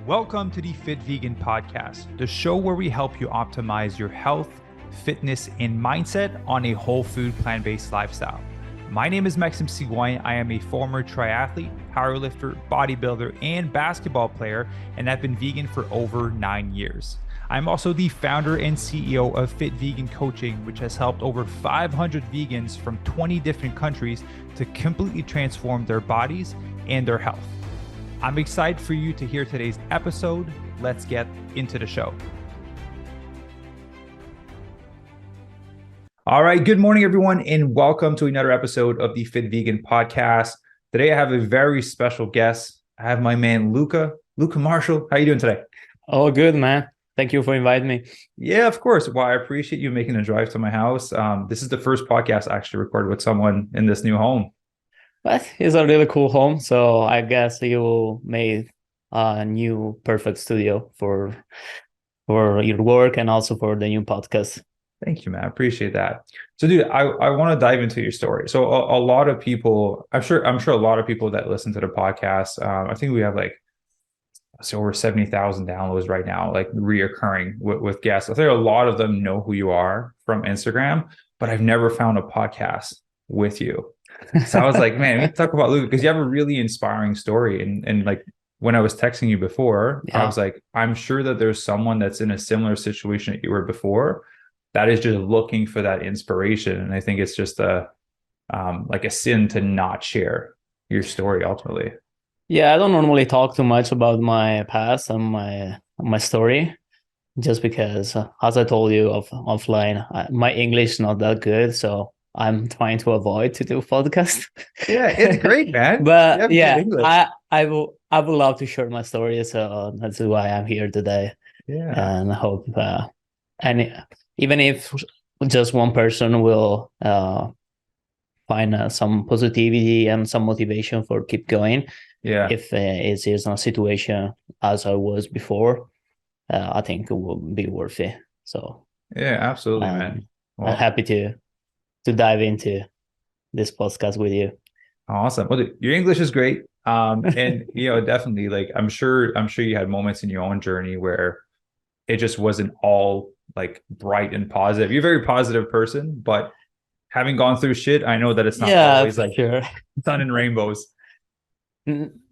Welcome to the Fit Vegan Podcast, the show where we help you optimize your health, fitness, and mindset on a whole food, plant-based lifestyle. My name is Maxime. I am a former triathlete, powerlifter, bodybuilder, and basketball player, and I've been vegan for over 9 years. I'm also the founder and CEO of Fit Vegan Coaching, which has helped over 500 vegans from 20 different countries to completely transform their bodies and their health. I'm excited for you to hear today's episode. Let's get into the show. All right. Good morning, everyone, and welcome to another episode of the Fit Vegan Podcast. Today, I have a very special guest. I have my man, Luca Marshall. How are you doing today? Oh, good, man. Thank you for inviting me. Yeah, of course. Well, I appreciate you making a drive to my house. This is the first podcast I actually recorded with someone in this new home. But it's a really cool home. So I guess you made a new perfect studio for your work and also for the new podcast. Thank you, man. I appreciate that. So, dude, I want to dive into your story. So a lot of people, I'm sure a lot of people that listen to the podcast, I think we have over 70,000 downloads right now, like reoccurring with guests. I think a lot of them know who you are from Instagram, but I've never found a podcast with you. So I was like, man, we need to talk about Luca because you have a really inspiring story. And like when I was texting you before, I was like, I'm sure that there's someone that's in a similar situation that you were before that is just looking for that inspiration. And I think it's just a sin to not share your story ultimately. Yeah, I don't normally talk too much about my past and my story, just because, as I told you offline, my English is not that good, so I'm trying to avoid to do podcast. Yeah, it's great, man. But yeah, I would love to share my story, so that's why I'm here today. Yeah, and I hope, and even if just one person will find some positivity and some motivation for keep going. Yeah. If it is a situation as I was before, I think it will be worth it. So yeah, absolutely, man. Well, I'm happy to dive into this podcast with you. Awesome. Well, dude, your English is great. And definitely, like I'm sure you had moments in your own journey where it just wasn't all like bright and positive. You're a very positive person, but having gone through shit, I know that it's not always like sun and rainbows.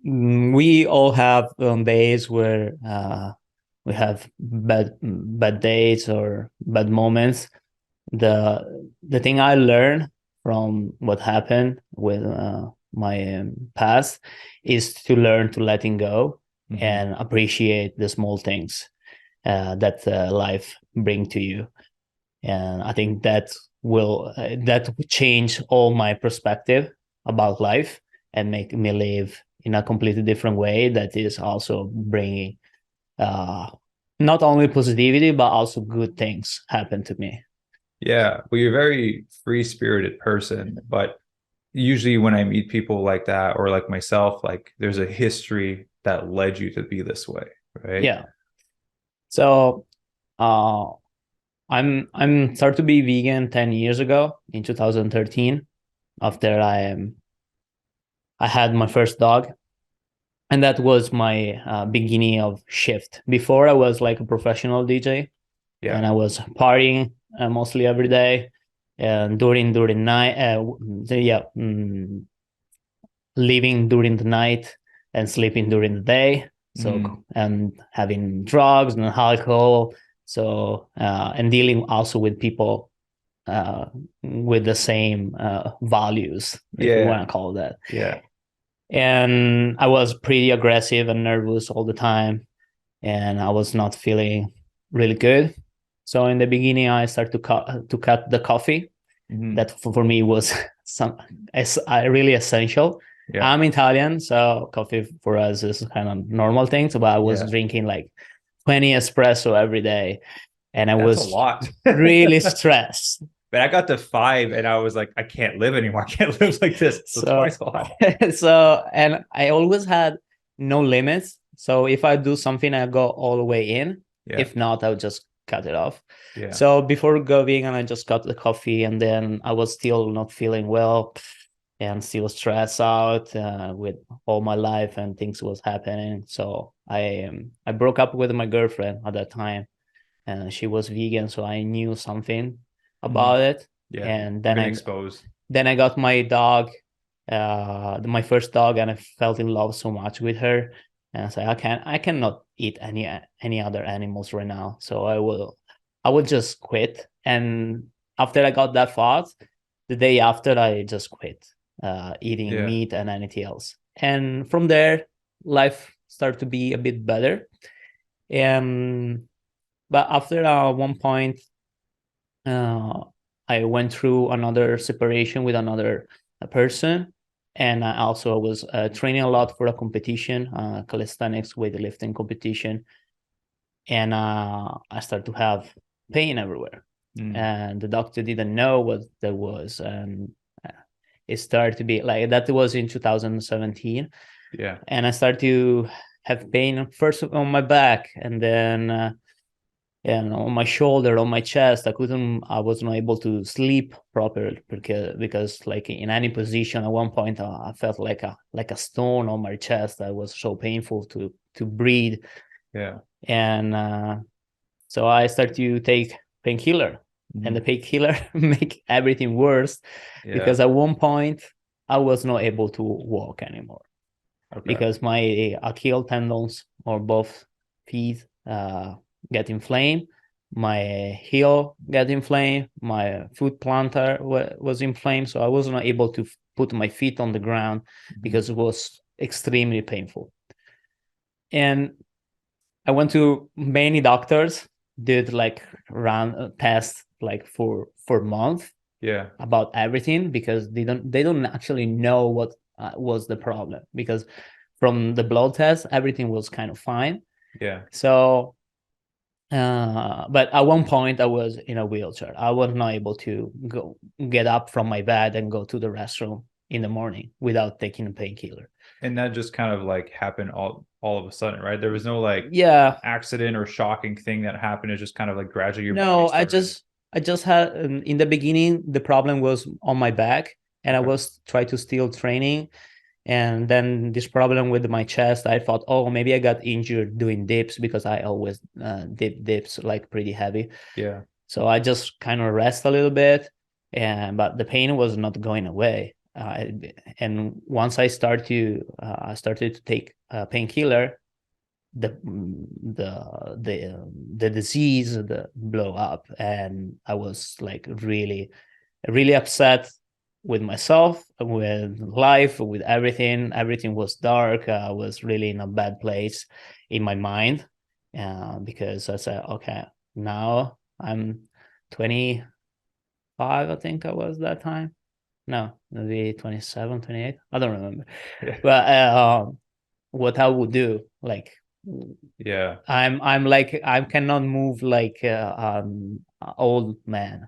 We all have days where we have bad days or bad moments. The thing I learned from what happened with my past is to learn to letting go and appreciate the small things that life bring to you. And I think that will change all my perspective about life and make me live in a completely different way that is also bringing not only positivity, but also good things happen to me. Yeah, well, you're a very free-spirited person, but usually when I meet people like that or like myself, like there's a history that led you to be this way, right? Yeah. So I'm started to be vegan 10 years ago in 2013 after I had my first dog, and that was my beginning of shift. Before I was like a professional DJ, and I was partying mostly every day, and during night, living during the night and sleeping during the day. So and having drugs and alcohol. So and dealing also with people with the same values, if you want to call that. Yeah. And I was pretty aggressive and nervous all the time, and I was not feeling really good. So in the beginning, I started to cut the coffee. That for me was really essential. Yeah. I'm Italian, so coffee for us is kind of normal thing. So, but I was drinking like 20 espresso every day, and I was a lot. really stressed. But I got to 5 and I was like, I can't live anymore. I can't live like this. So twice a lot. And I always had no limits. So if I do something, I go all the way in. Yeah. If not, I would just cut it off. Yeah. So before going, and I just got the coffee, and then I was still not feeling well. and still stressed out with all my life and things was happening. So I broke up with my girlfriend at that time, and she was vegan, so I knew something about it. Yeah. And Been exposed. then I got my dog, my first dog, and I felt in love so much with her. And I said, I cannot eat any other animals right now. So I will just quit. And after I got that thought, the day after I just quit eating meat and anything else. And from there, life started to be a bit better. And but after one point, I went through another separation with another person, and I also was training a lot for a competition, calisthenics weightlifting competition, and I started to have pain everywhere, and the doctor didn't know what that was, and it started to be like that. Was in 2017, and I started to have pain first on my back, and then and on my shoulder, on my chest. I was not able to sleep properly because like in any position at one point I felt like a stone on my chest. That was so painful to breathe. And so I started to take painkiller, and the painkiller make everything worse because at one point I was not able to walk anymore because my Achilles tendons or both feet get inflamed, my heel get inflamed, my foot plantar was inflamed, so I was not able to put my feet on the ground because it was extremely painful. And I went to many doctors, did like run tests like for months about everything because they don't actually know what was the problem, because from the blood test everything was kind of fine. So but at one point I was in a wheelchair. I was not able to get up from my bed and go to the restroom in the morning without taking a painkiller. And that just kind of like happened all of a sudden, right? There was no like accident or shocking thing that happened. It just kind of like gradually your body started. I just had in the beginning the problem was on my back, and I was trying to still training. And then this problem with my chest, I thought, oh, maybe I got injured doing dips because I always did dips like pretty heavy. So I just kind of rest a little bit, but the pain was not going away. And once I started to take a painkiller, the disease blow up, and I was like really, really upset with myself, with life, with everything. Everything was dark. I was really in a bad place in my mind, because I said, okay, now I'm 25, I think I was that time. No, maybe 27, 28. I don't remember. But what I would do, like, I'm like, I cannot move like old man.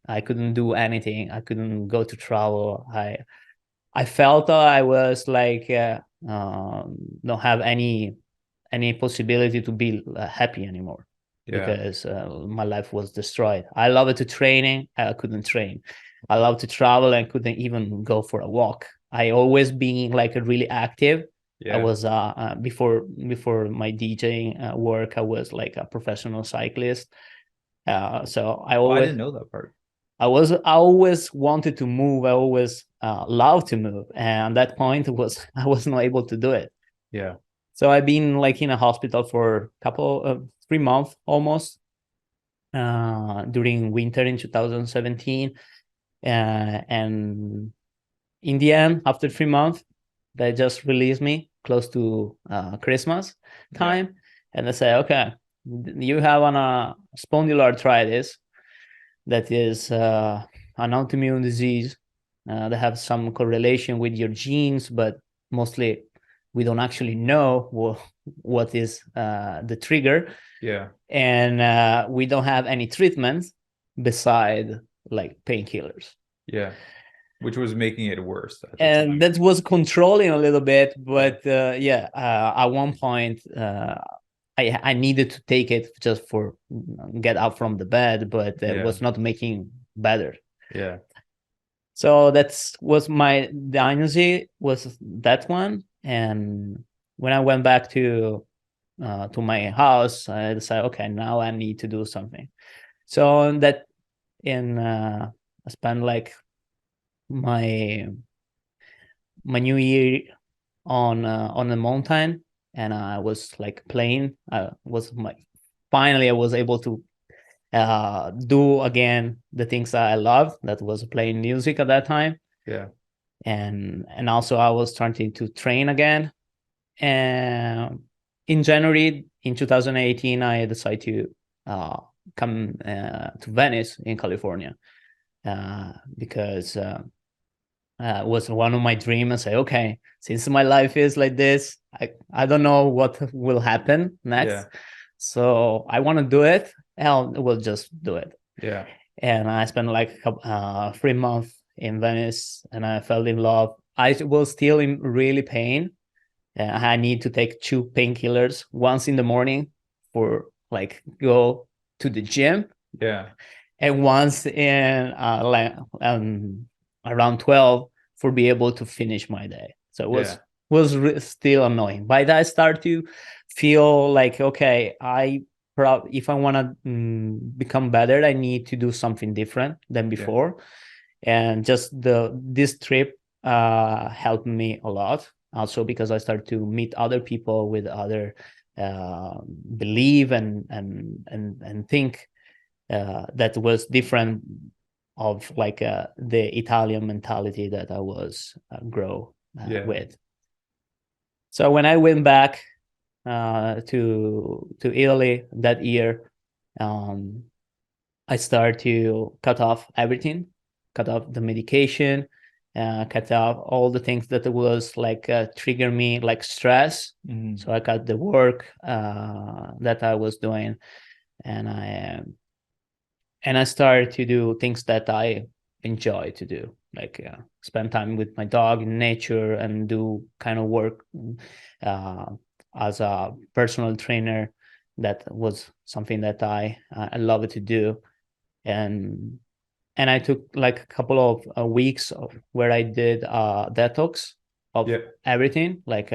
I couldn't do anything. I couldn't go to travel. I felt I was like don't have any possibility to be happy anymore because my life was destroyed. I loved to training. I couldn't train. I love to travel and couldn't even go for a walk. I always been like really active. I was before my DJing work, I was like a professional cyclist. So I didn't know that part. I always wanted to move. I always loved to move, and at that point I was not able to do it. So I've been like in a hospital for a couple of 3 months almost during winter in 2017, and in the end, after 3 months, they just released me close to Christmas time, and they say, okay, you have a spondyloarthritis. That is an autoimmune disease. They have some correlation with your genes, but mostly we don't actually know what is the trigger. And we don't have any treatment beside like painkillers. Which was making it worse. And that was controlling a little bit, but at one point I needed to take it just for get out from the bed, but it was not making better. So that's was my diagnosis, was that one. And when I went back to my house, I decided, okay, now I need to do something. So that in I spent like my new year on the mountain, and I was like playing. I was finally I was able to do again the things that I loved. That was playing music at that time. Yeah. And also I was starting to train again. And in January in 2018, I decided to come to Venice in California because it was one of my dreams. I say, okay, since my life is like this, I don't know what will happen next. Yeah. So I want to do it, and we'll just do it. Yeah. And I spent like 3 months in Venice, and I fell in love. I was still in really pain. I need to take 2 painkillers, once in the morning for like go to the gym, Yeah. and once in around 12 for be able to finish my day. So it was still annoying. By that I start to feel like, okay, if I want to become better, I need to do something different than before. And just this trip helped me a lot, also because I started to meet other people with other belief and think that was different of like the Italian mentality that I was grow with. So when I went back to Italy that year, I started to cut off everything, cut off the medication, cut off all the things that was like trigger me like stress. Mm-hmm. So I cut the work that I was doing, and I started to do things that I enjoy to do, like spend time with my dog in nature and do kind of work as a personal trainer. That was something that I love to do. And I took like a couple of weeks where I did detox of everything, like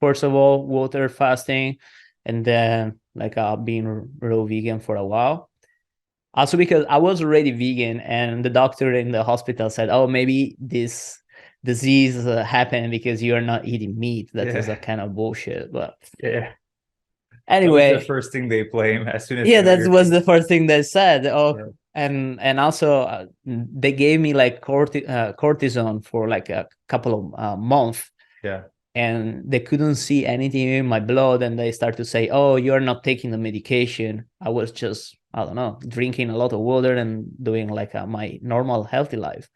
first of all water fasting, and then like being real vegan for a while. Also because I was already vegan, and the doctor in the hospital said, oh, maybe this disease happened because you're not eating meat. That is a kind of bullshit. But anyway, that was the first thing they blame as soon as that was the first thing they said. And also they gave me like cortisone for like a couple of months. And they couldn't see anything in my blood, and they start to say, oh, you're not taking the medication. I was just, I don't know, drinking a lot of water and doing like my normal healthy life.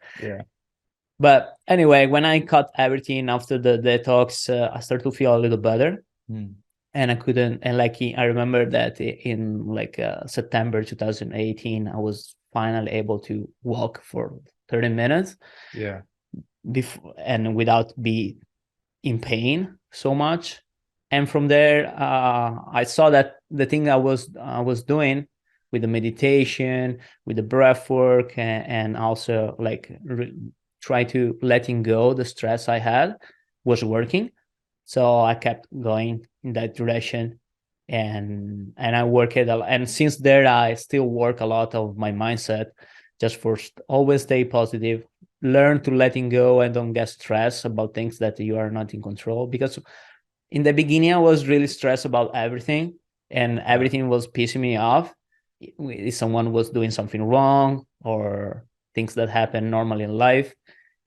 But anyway, when I cut everything after the detox, I started to feel a little better. And I couldn't, and like I remember that in like September 2018, I was finally able to walk for 30 minutes. Before, and without be in pain so much. And from there, I saw that the thing I was doing with the meditation, with the breath work, and also like try to letting go the stress I had was working. So I kept going in that direction, and I work it a lot. And since there, I still work a lot of my mindset, just for always stay positive, learn to letting go, and don't get stressed about things that you are not in control. Because in the beginning, I was really stressed about everything, and everything was pissing me off. If someone was doing something wrong, or things that happen normally in life.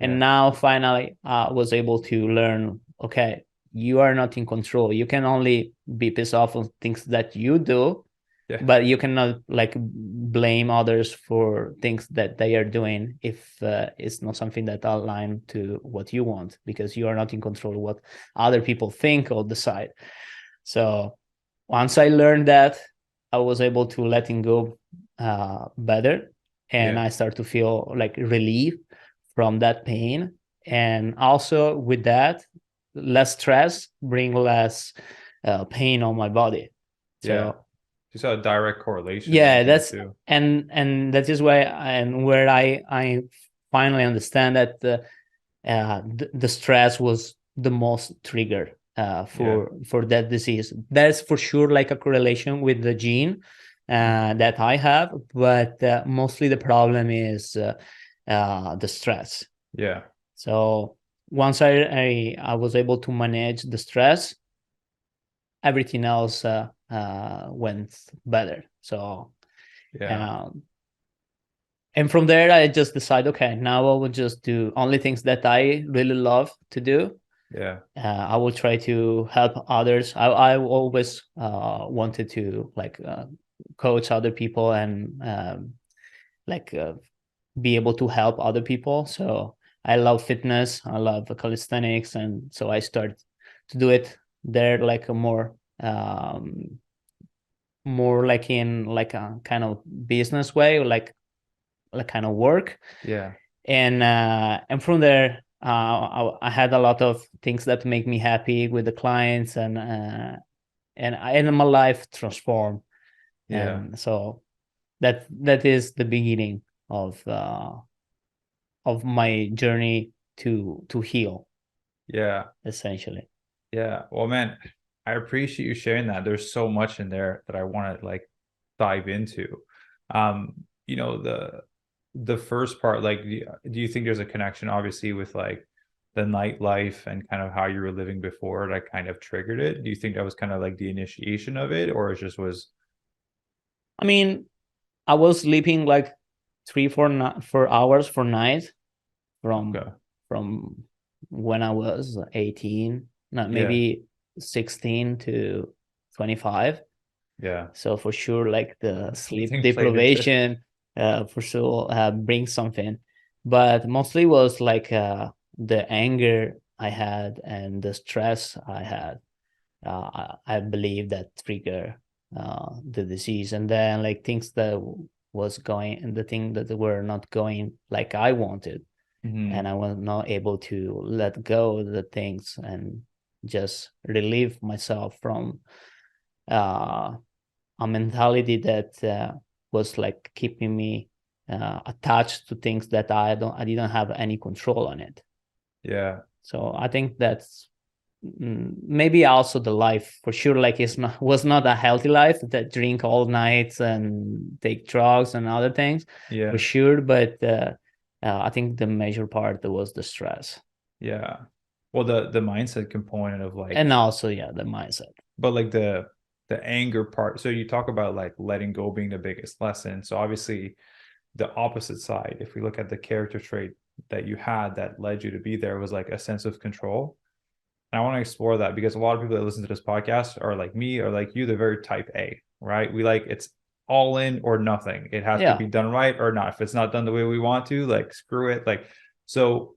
And now finally I was able to learn, okay, you are not in control. You can only be pissed off on things that you do, but you cannot like blame others for things that they are doing if it's not something that align to what you want, because you are not in control of what other people think or decide. So once I learned that, I was able to letting go better, and I start to feel like relief from that pain. And also with that, less stress bring less pain on my body. So you saw a direct correlation. That's and that is why, and where I finally understand that the stress was the most trigger for that disease. There's for sure like a correlation with the gene that I have, but mostly the problem is the stress. Yeah. So once I was able to manage the stress, everything else went better. So and from there, I just decided, okay, now I will just do only things that I really love to do. Yeah. I will try to help others. I always wanted to like coach other people and be able to help other people. So I love fitness. I love calisthenics, and so I started to do it there, like a more like in like a kind of business way, like kind of work. Yeah. And from there, I had a lot of things that make me happy with the clients, and my life transformed. Yeah. And so that is the beginning of my journey to heal. Yeah. Essentially. Yeah. Well, man, I appreciate you sharing that. There's so much in there that I want to like dive into. You know, the first part, like, do you think there's a connection, obviously, with like the nightlife and kind of how you were living before that kind of triggered it? Do you think that was kind of like the initiation of it, or it just was? I mean, I was sleeping like 4 hours per night from when I was 18, not maybe 16 to 25. Yeah. So for sure, like the sleep Something played into it. deprivation for sure brings something, but mostly was like the anger I had and the stress I had. I believe that trigger the disease, and then like things that was going and the thing that were not going like I wanted. And I was not able to let go of the things and just relieve myself from a mentality that was like keeping me attached to things that I didn't have any control on it. Yeah. So I think that's maybe also the life for sure. Like was not a healthy life, that drink all nights and take drugs and other things. Yeah. For sure, but I think the major part was the stress. Yeah. Well, the mindset component of like, and also the mindset. But like the anger part. So you talk about like letting go being the biggest lesson. So obviously the opposite side, if we look at the character trait that you had that led you to be there, was like a sense of control. And I want to explore that because a lot of people that listen to this podcast are like me or like you, they're very type A, right? We like it's all in or nothing. It has to be done right or not. If it's not done the way we want to, like screw it. Like, so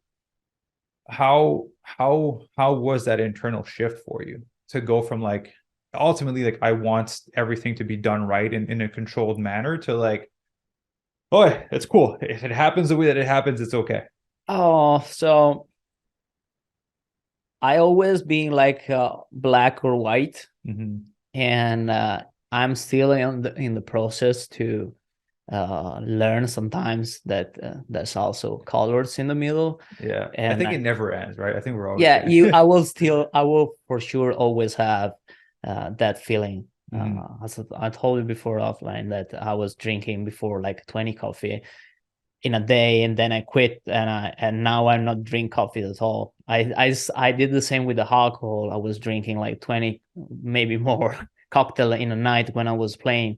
how was that internal shift for you to go from like ultimately like I want everything to be done right in a controlled manner to like, oh, it's cool. If it happens the way that it happens, it's okay. Oh, so I always being like black or white, and I'm still in the process to learn sometimes that there's also colors in the middle. Yeah, and I think it never ends, right? I think we're always I will for sure always have that feeling. As I told you before offline that I was drinking before like 20 coffee in a day, and then I quit, and now I'm not drink coffee at all. I did the same with the alcohol. I was drinking like 20, maybe more cocktail in a night when I was playing,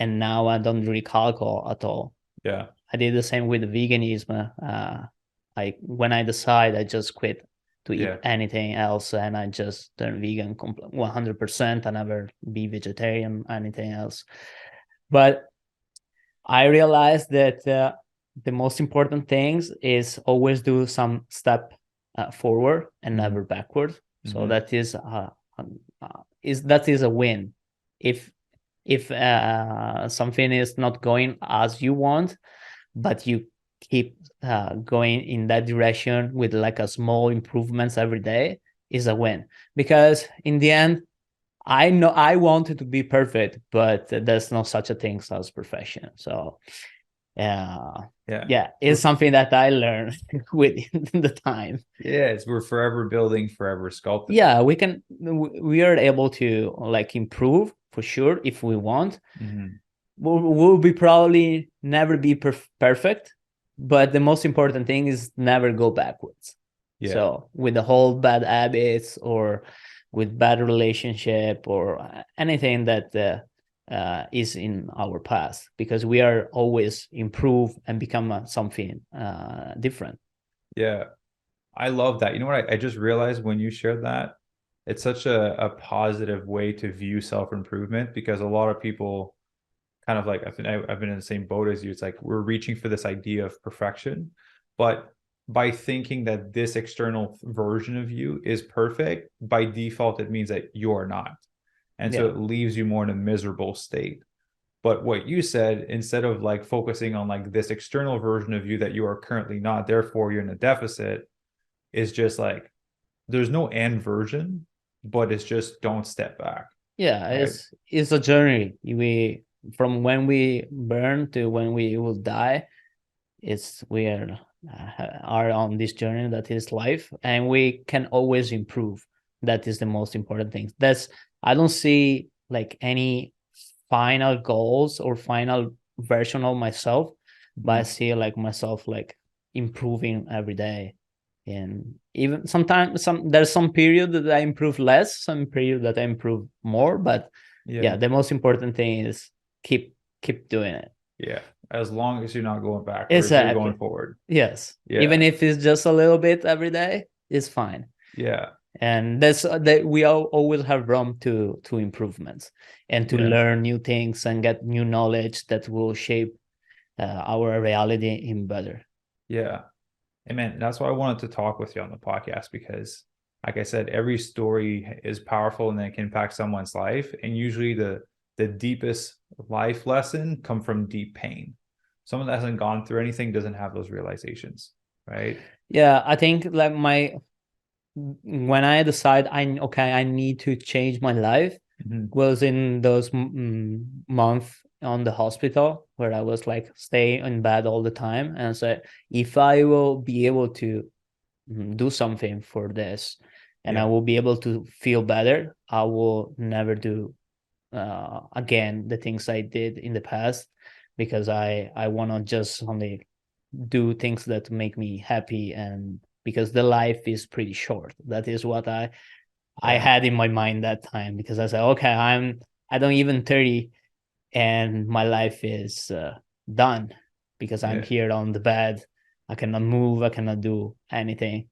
and now I don't drink alcohol at all. Yeah, I did the same with the veganism. When I decide, I just quit to eat anything else, and I just turn vegan 100%. I never be vegetarian, anything else. But I realized that the most important things is always do some step forward and never backward. So that is a win. If something is not going as you want, but you keep going in that direction with like a small improvements every day, is a win. Because in the end, I know I wanted to be perfect, but there's no such a thing as perfection. So yeah, Yeah, it's something that I learned with the time. Yes, we're forever building, forever sculpting. Yeah, we are able to like improve for sure if we want. Mm-hmm. We'll be probably never be perfect, but the most important thing is never go backwards. Yeah. So with the whole bad habits or with bad relationship or anything that is in our past, because we are always improve and become something different. Yeah. I love that. You know what? I just realized when you shared that, it's such a positive way to view self-improvement, because a lot of people kind of like, I've been in the same boat as you. It's like we're reaching for this idea of perfection, but by thinking that this external version of you is perfect, by default, it means that you're not. And so Yeah. it leaves you more in a miserable state. But what you said, instead of like focusing on like this external version of you that you are currently not, therefore you're in a deficit, is just like there's no end version, but it's just don't step back. Yeah, Right. it's a journey. We from when we burn to when we will die, it's we are on this journey that is life, and we can always improve. That is the most important thing. That's I don't see like any final goals or final version of myself, but I Mm-hmm. see like myself like improving every day. And even sometimes there's some period that I improve less, some period that I improve more, but yeah, Yeah. the most important thing is keep doing it. Yeah. As long as you're not going backwards, you're going Exactly. forward. Yes. Yeah. Even if it's just a little bit every day, it's fine. Yeah. And that's that we all always have room to improvements and to Yeah. learn new things and get new knowledge that will shape our reality in better. Yeah. And man, that's why I wanted to talk with you on the podcast, because like I said, every story is powerful and it can impact someone's life. And usually the deepest life lesson come from deep pain. Someone that hasn't gone through anything doesn't have those realizations, right? Yeah, I think like when I decide I need to change my life Mm-hmm. was in those month on the hospital where I was like stay in bed all the time and said if I will be able to do something for this and I Yeah. will be able to feel better, I will never do again the things I did in the past, because I want to just only do things that make me happy, and because the life is pretty short. That is what I Yeah. had in my mind that time, because I said, okay, I don't even 30 and my life is done because I'm Yeah. here on the bed. I cannot move. I cannot do anything.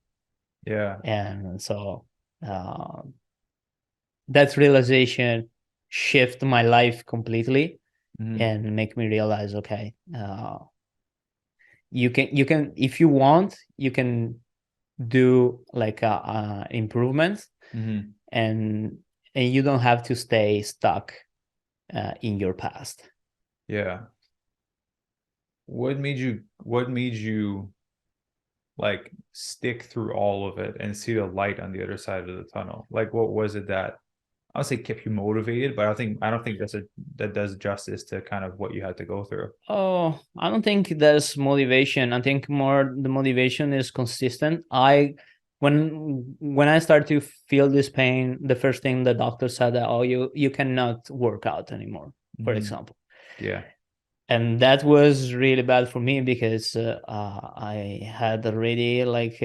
Yeah. And so uh, that realization shift my life completely Mm-hmm. and make me realize, okay, you can if you want, you can do like improvements, Mm-hmm. and you don't have to stay stuck in your past. Yeah. What made you like stick through all of it and see the light on the other side of the tunnel? Like what was it that I would say kept you motivated, but I don't think that does justice to kind of what you had to go through. Oh, I don't think there's motivation. I think more the motivation is consistent. When I start to feel this pain, the first thing the doctor said that, oh, you cannot work out anymore, for Mm-hmm. example. Yeah. And that was really bad for me because I had already like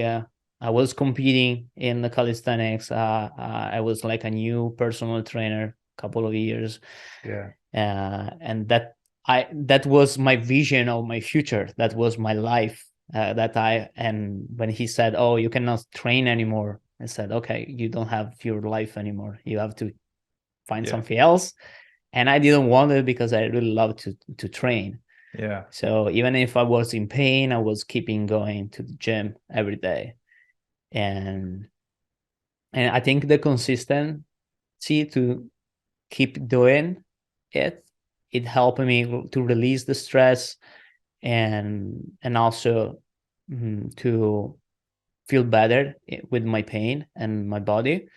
I was competing in the calisthenics. I was like a new personal trainer, couple of years, Yeah. and that was my vision of my future. That was my life. And when he said, "Oh, you cannot train anymore," I said, "Okay, you don't have your life anymore. You have to find Yeah. something else." And I didn't want it because I really love to train. Yeah. So even if I was in pain, I was keeping going to the gym every day. And I think the consistency to keep doing it, it helped me to release the stress and also to feel better with my pain and my body.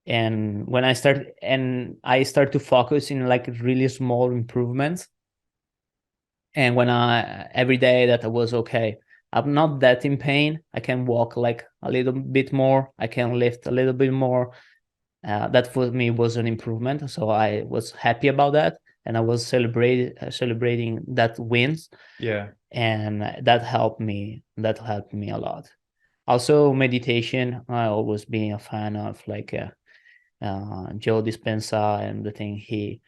And when I start to focus in like really small improvements, And when every day that I was okay, I'm not that in pain. I can walk like a little bit more. I can lift a little bit more. That for me was an improvement. So I was happy about that. And I was celebrating that wins. Yeah. And that helped me. That helped me a lot. Also, meditation. I always been a fan of like Joe Dispenza and the thing he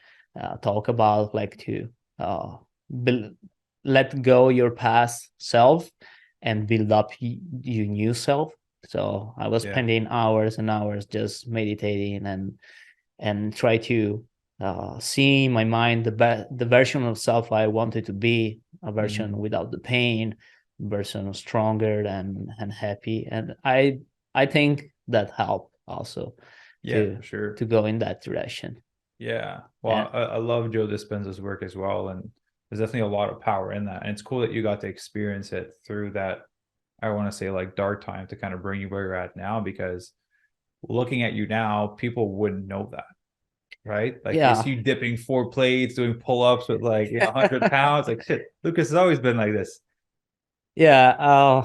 talk about, like to uh, build, let go your past self and build up your new self. So I was Yeah. spending hours and hours just meditating and try to see in my mind the version of self I wanted to be, a version without the pain, version stronger and happy. And I think that helped also Yeah, to for sure. go in that direction. Yeah. And Well, I love Joe Dispenza's work as well. And there's definitely a lot of power in that. And it's cool that you got to experience it through that, I want to say, like dark time to kind of bring you where you're at now, because looking at you now, people wouldn't know that, right? Like it's yeah, you dipping 4 plates, doing pull-ups with like 100 pounds. Like shit, Lucas has always been like this. yeah.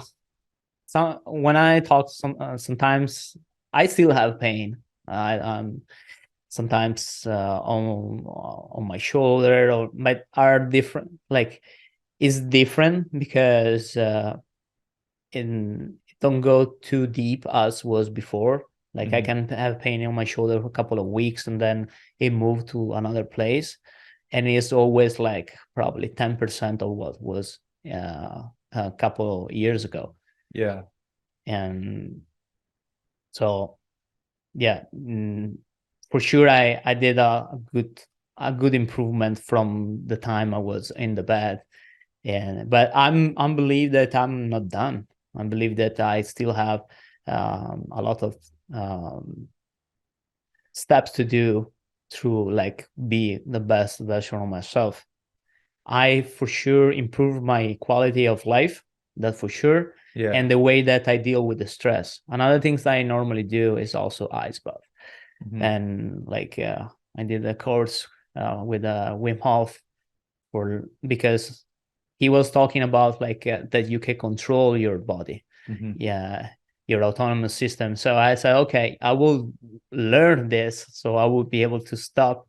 Some when I talk sometimes I still have pain. I'm sometimes on my shoulder, or but are different. Like is different because it don't go too deep as was before. Like I can have pain on my shoulder for a couple of weeks and then it moved to another place, and it's always like probably 10% of what was a couple of years ago. Yeah. And so yeah, for sure I did a good improvement from the time I was in the bed. And but I believe that I'm not done. I believe that I still have a lot of um, steps to do through like be the best version of myself. I for sure improve my quality of life, that for sure, Yeah. and the way that I deal with the stress. Another things that I normally do is also ice bath. And like I did a course with Wim Hof for because he was talking about like that you can control your body, yeah, your autonomous system. So I said, okay, I will learn this so I will be able to stop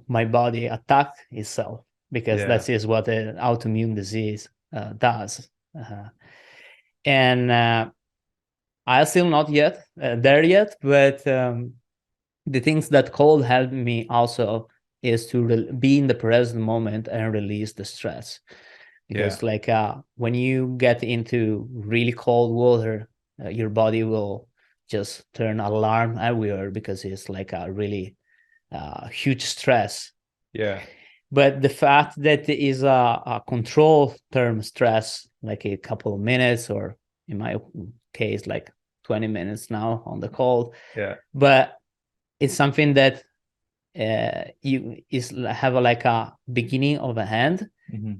my body attack itself, because Yeah. that is what an autoimmune disease does. uh, and I still not yet there yet, but the things that cold helped me also is to be in the present moment and release the stress. Yeah. Because like when you get into really cold water, your body will just turn alarm everywhere because it's like a really huge stress. Yeah. But the fact that it is a control term stress, like a couple of minutes, or in my case like 20 minutes now on the cold, Yeah. but it's something that you is have like a beginning of a hand.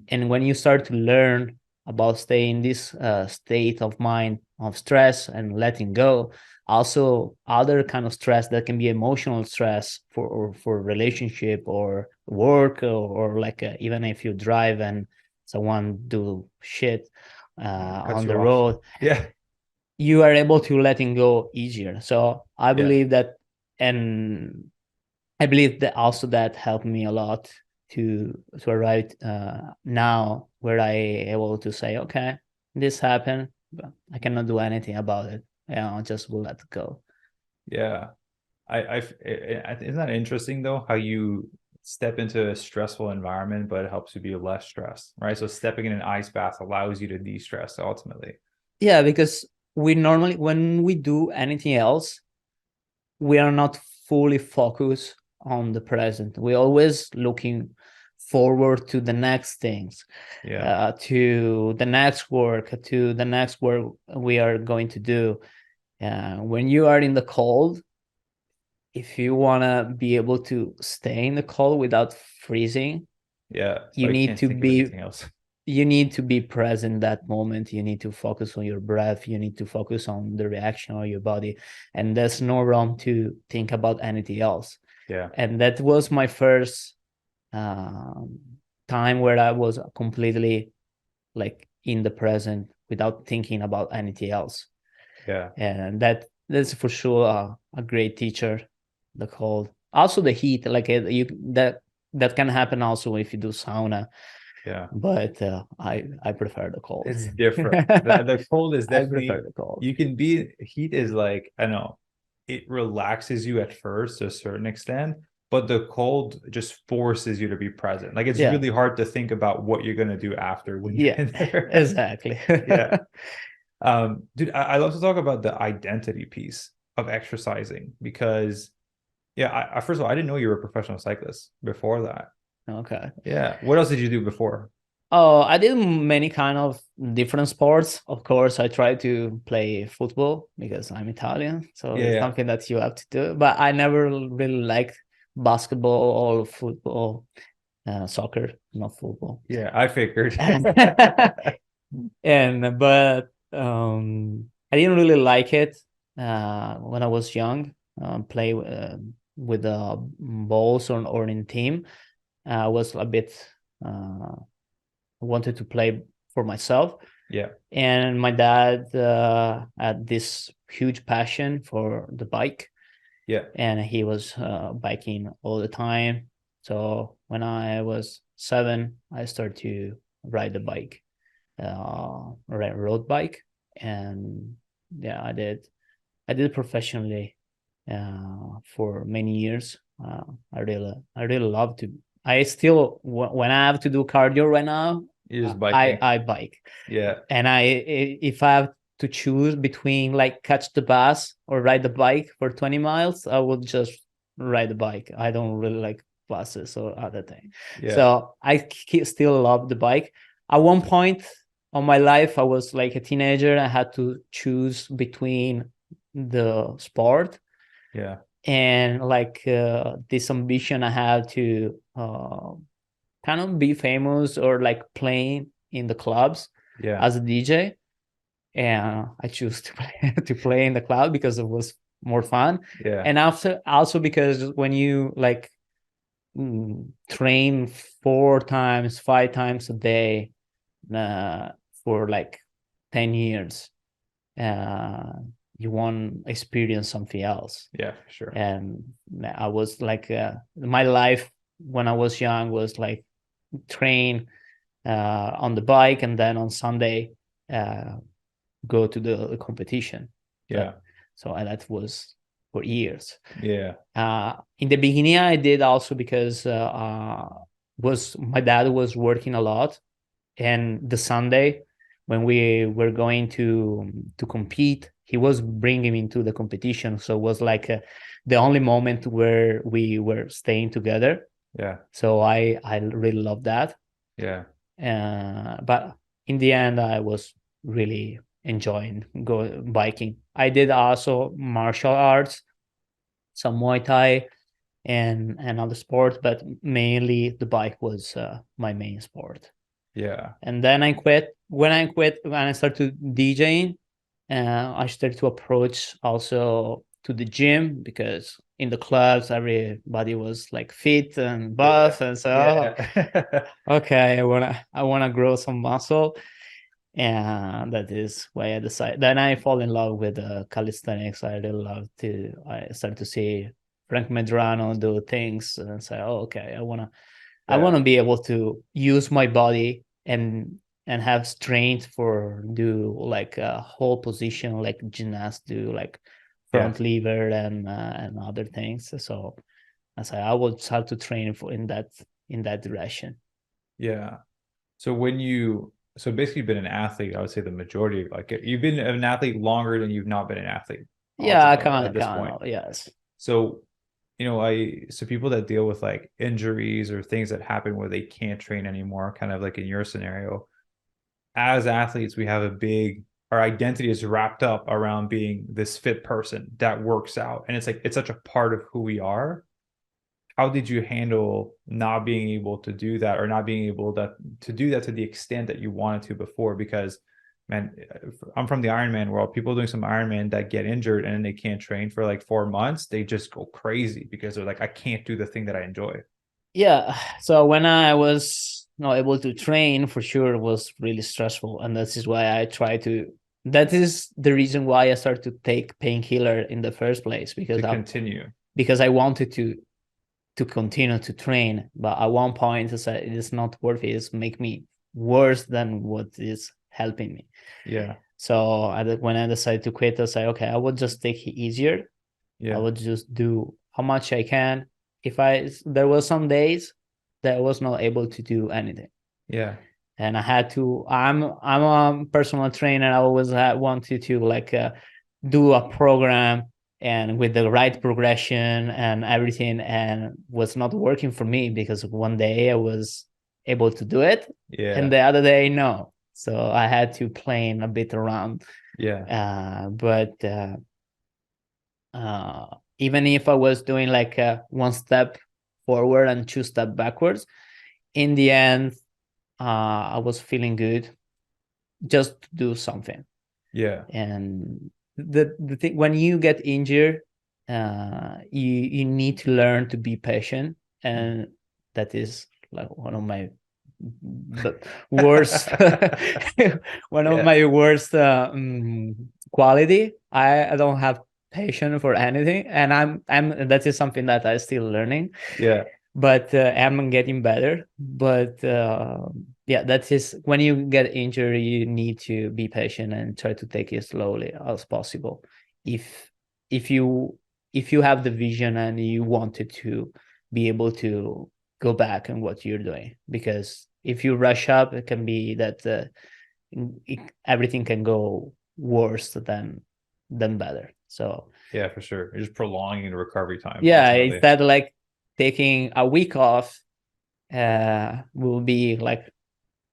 And when you start to learn about staying in this state of mind of stress and letting go, also other kind of stress that can be emotional stress for relationship or work, or like even if you drive and someone do shit Cuts on you the off. road, Yeah. you are able to letting go easier. So I Yeah. believe that, and I believe that also that helped me a lot to arrive now where I able to say, okay, this happened, but I cannot do anything about it. I just will let it go. Yeah. Isn't that interesting though, how you step into a stressful environment, but it helps you be less stressed, right? So stepping in an ice bath allows you to de-stress ultimately. Yeah, because we normally when we do anything else, we are not fully focused on the present. We're always looking forward to the next things, Yeah. to the next work, to the next work we are going to do. When you are in the cold, if you want to be able to stay in the cold without freezing, Yeah. you I need can't to think of be anything else. present that moment. You need to focus on your breath. You need to focus on the reaction of your body, and there's no wrong to think about anything else. Yeah. And that was my first um, time where I was completely like in the present without thinking about anything else. Yeah. And that's for sure a great teacher, the cold. Also the heat, like you that can happen also if you do sauna. Yeah. But I prefer the cold. It's different. The cold is I prefer definitely, the cold. you can be, heat is like, I know, it relaxes you at first to a certain extent, but the cold just forces you to be present. Like it's Yeah. really hard to think about what you're gonna do after when you're Yeah, in there. exactly. Yeah. Dude, I love to talk about the identity piece of exercising because yeah, first of all, I didn't know you were a professional cyclist before that. Okay. Yeah. What else did you do before? Oh, I did many kind of different sports. Of course, I tried to play football because I'm Italian, so Yeah, it's yeah. something that you have to do. But I never really liked basketball or football, soccer, not football. Yeah, I figured. And but I didn't really like it when I was young. Play with the balls or in team. I was a bit wanted to play for myself. Yeah. And my dad had this huge passion for the bike, Yeah. and he was biking all the time. So when I was 7, I started to ride the bike, road bike, and yeah, I did professionally for many years. I really love to. I still when I have to do cardio right now, You're just biking. I bike, Yeah. and if I have to choose between like catch the bus or ride the bike for 20 miles, I would just ride the bike. I don't really like buses or other thing. Yeah. So I still love the bike. At one point of my life, I was like a teenager. I had to choose between the sport Yeah. and like this ambition I had to kind of be famous or like playing in the clubs Yeah. as a DJ. And I choose to play in the club because it was more fun. Yeah. And after also because when you like train 4 times, 5 times a day uh, for like 10 years, uh, you want to experience something else. Yeah, sure. And I was like, my life when I was young was like train on the bike, and then on Sunday go to the competition. Yeah. So that was for years. Yeah. In the beginning, I did also because was my dad was working a lot, and the Sunday when we were going to compete, he was bringing me to the competition. So it was like the only moment where we were staying together. Yeah. So I really love that. Yeah. But in the end, I was really enjoying go biking. I did also martial arts, some Muay Thai, and other sports, but mainly the bike was my main sport. Yeah. And then I quit. When I started DJing, I started to approach also to the gym because in the clubs everybody was like fit and buff, and so Yeah. okay, I wanna grow some muscle, and that is why I decided. Then I fall in love with calisthenics. I really love to. I started to see Frank Medrano do things and say, "Oh, okay, I Yeah. wanna be able to use my body and have strength for do like a whole position like gymnasts do, like Yeah. front lever and other things." So I said I would start to train for in that direction. Yeah. So so basically you've been an athlete, I would say the majority of like you've been an athlete longer than you've not been an athlete Yeah, I at this kind point. of yes. So, so people that deal with like injuries or things that happen where they can't train anymore, kind of like in your scenario, as athletes, we have our identity is wrapped up around being this fit person that works out. And it's like, it's such a part of who we are. How did you handle not being able to do that or not being able to do that to the extent that you wanted to before? Because man, I'm from the Ironman world. People doing some Ironman that get injured and they can't train for like 4 months, they just go crazy because they're like, I can't do the thing that I enjoy. Yeah. So when I was not able to train for sure was really stressful, and that is why I try to. That is the reason why I started to take painkiller in the first place, because I wanted to continue to train, but at one point I said it is not worth it. It's make me worse than what is helping me. Yeah. So when I decided to quit, I said, okay, I would just take it easier. Yeah. I would just do how much I can. There were some days that I was not able to do anything. Yeah. And I had to. I'm a personal trainer. I always wanted to like do a program and with the right progression and everything, and was not working for me because one day I was able to do it, and the other day no. So I had to play a bit around. But even if I was doing like one step forward and two steps backwards, in the end, I was feeling good just to do something. Yeah. And the thing, when you get injured, you need to learn to be patient, and that is like one of my worst my worst quality. I don't have patience for anything, and I'm that is something that I still learning. But I'm getting better. But that is, when you get injured, you need to be patient and try to take it slowly as possible. If you have the vision and you wanted to be able to go back on what you're doing, because if you rush up, it can be that everything can go worse than better. So yeah, for sure, you're just prolonging the recovery time. Yeah, instead of like taking a week off, will be like a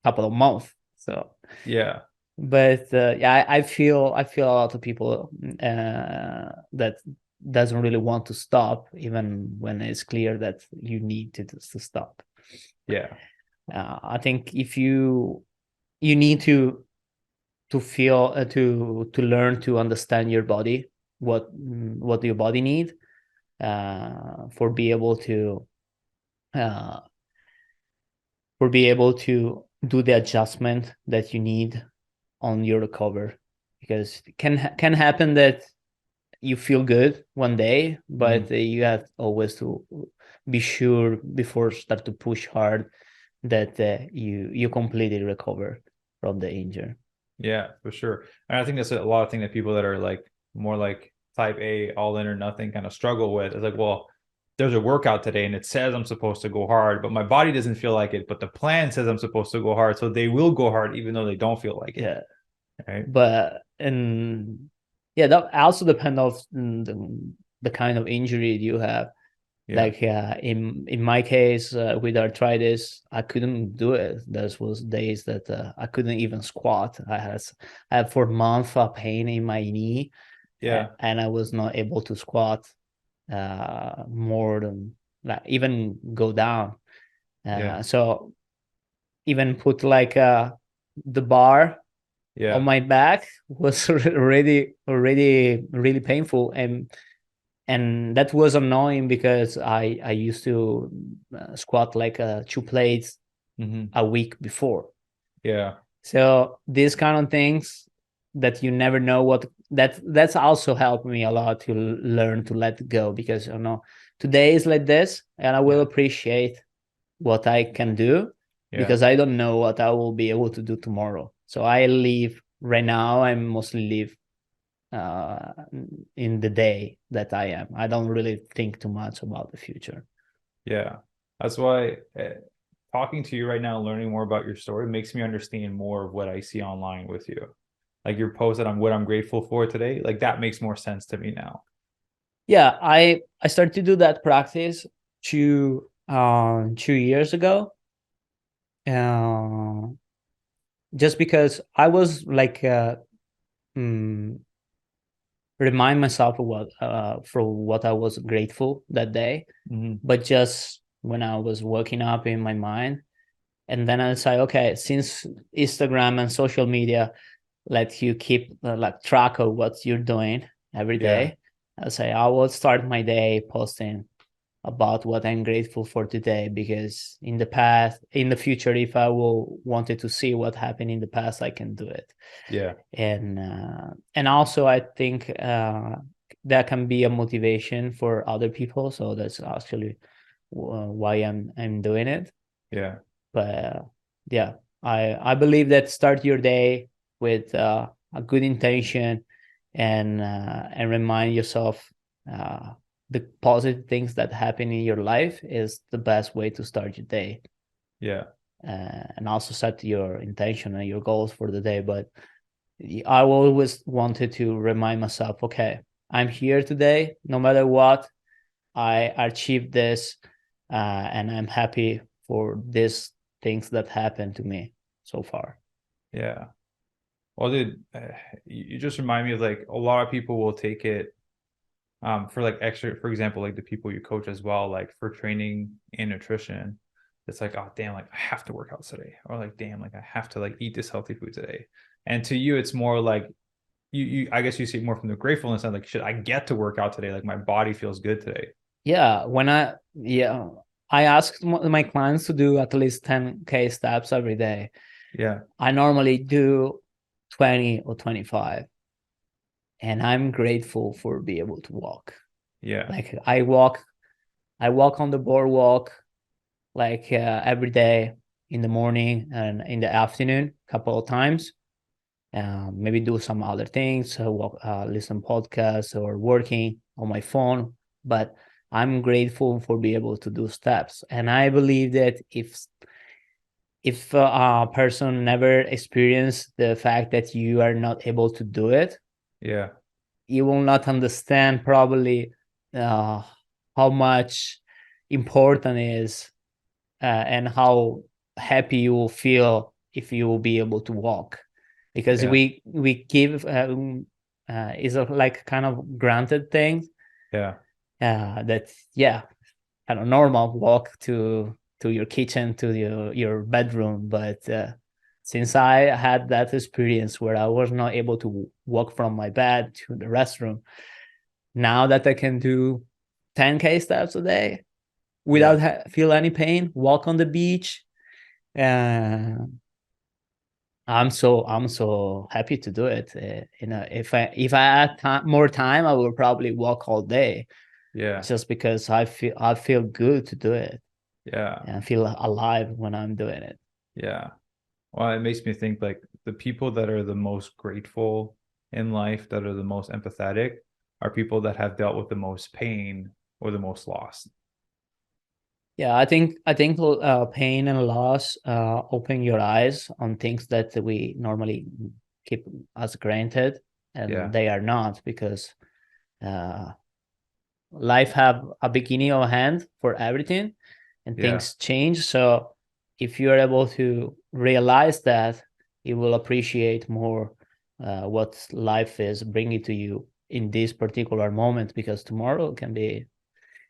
couple of months. So yeah. But I feel a lot of people that doesn't really want to stop, even when it's clear that you need to stop. Yeah. I think if you need to feel to learn to understand your body, what your body need, for be able to do the adjustment that you need on your recovery, because it can happen that you feel good one day, but you have always to be sure before start to push hard that you completely recover from the injury. Yeah, for sure. And I think that's a lot of things that people that are like more like type A, all in or nothing, kind of struggle with. It's like, well, there's a workout today and it says I'm supposed to go hard, but my body doesn't feel like it, but the plan says I'm supposed to go hard, so they will go hard even though they don't feel like it. Yeah. Right. But that also depends on the kind of injury you have. Like in my case, with arthritis, I couldn't do it. There was days that I couldn't even squat. I had for months a pain in my knee, and I was not able to squat more than like even go down. So even put like the bar on my back was already really painful, and that was annoying because I used to squat like 2 plates a week before. So these kind of things that you never know what that's also helped me a lot to learn to let go, because today is like this, and I will appreciate what I can do, because I don't know what I will be able to do tomorrow. So I live right now. I mostly live in the day that I am. I don't really think too much about the future. Yeah, that's why talking to you right now, learning more about your story, makes me understand more of what I see online with you. Like your post that what I'm grateful for today, like that makes more sense to me now. Yeah, I started to do that practice 2 years ago. Just because I was like remind myself of what for what I was grateful that day, but just when I was waking up in my mind, and then I say, okay, since Instagram and social media let you keep like track of what you're doing every day, I say I will start my day posting about what I'm grateful for today, because in the future, if I will wanted to see what happened in the past, I can do it. Yeah. And also I think that can be a motivation for other people. So that's actually why I'm doing it. Yeah. But yeah, I believe that start your day with a good intention, and remind yourself the positive things that happen in your life is the best way to start your day. Yeah. And also set your intention and your goals for the day. But I always wanted to remind myself, okay, I'm here today, no matter what, I achieved this, and I'm happy for these things that happened to me so far. Yeah. Well, dude, you just remind me of like a lot of people will take it for like extra, for example, like the people you coach as well, like for training and nutrition. It's like, oh damn, like I have to work out today, or like damn, like I have to like eat this healthy food today. And to you, it's more like you I guess you see it more from the gratefulness side, like shit, I get to work out today, like my body feels good today. Yeah, I asked my clients to do at least 10K steps every day. Yeah. I normally do 20 or 25, and I'm grateful for being able to walk. Yeah. Like I walk on the boardwalk like every day, in the morning and in the afternoon, a couple of times. Maybe do some other things, listen podcasts or working on my phone. But I'm grateful for being able to do steps, and I believe that if a person never experienced the fact that you are not able to do it, Yeah. you will not understand probably how much important it is, and how happy you will feel if you will be able to walk, because Yeah. we give is a like kind of granted thing, Yeah. that yeah, kind of normal walk to your kitchen, to your bedroom. But since I had that experience where I was not able to walk from my bed to the restroom, now that I can do 10K steps a day without Yeah. feel any pain, walk on the beach, uh, I'm so happy to do it. If I had more time, I would probably walk all day, Yeah. just because I feel good to do it, Yeah. and I feel alive when I'm doing it. Yeah. Well, it makes me think like the people that are the most grateful in life, that are the most empathetic, are people that have dealt with the most pain or the most loss. Yeah, I think pain and loss open your eyes on things that we normally keep as granted, and Yeah. they are not, because uh, life have a beginning or hand for everything, and Yeah. things change. So if you're able to realize that, you will appreciate more what life is bringing to you in this particular moment, because tomorrow can be.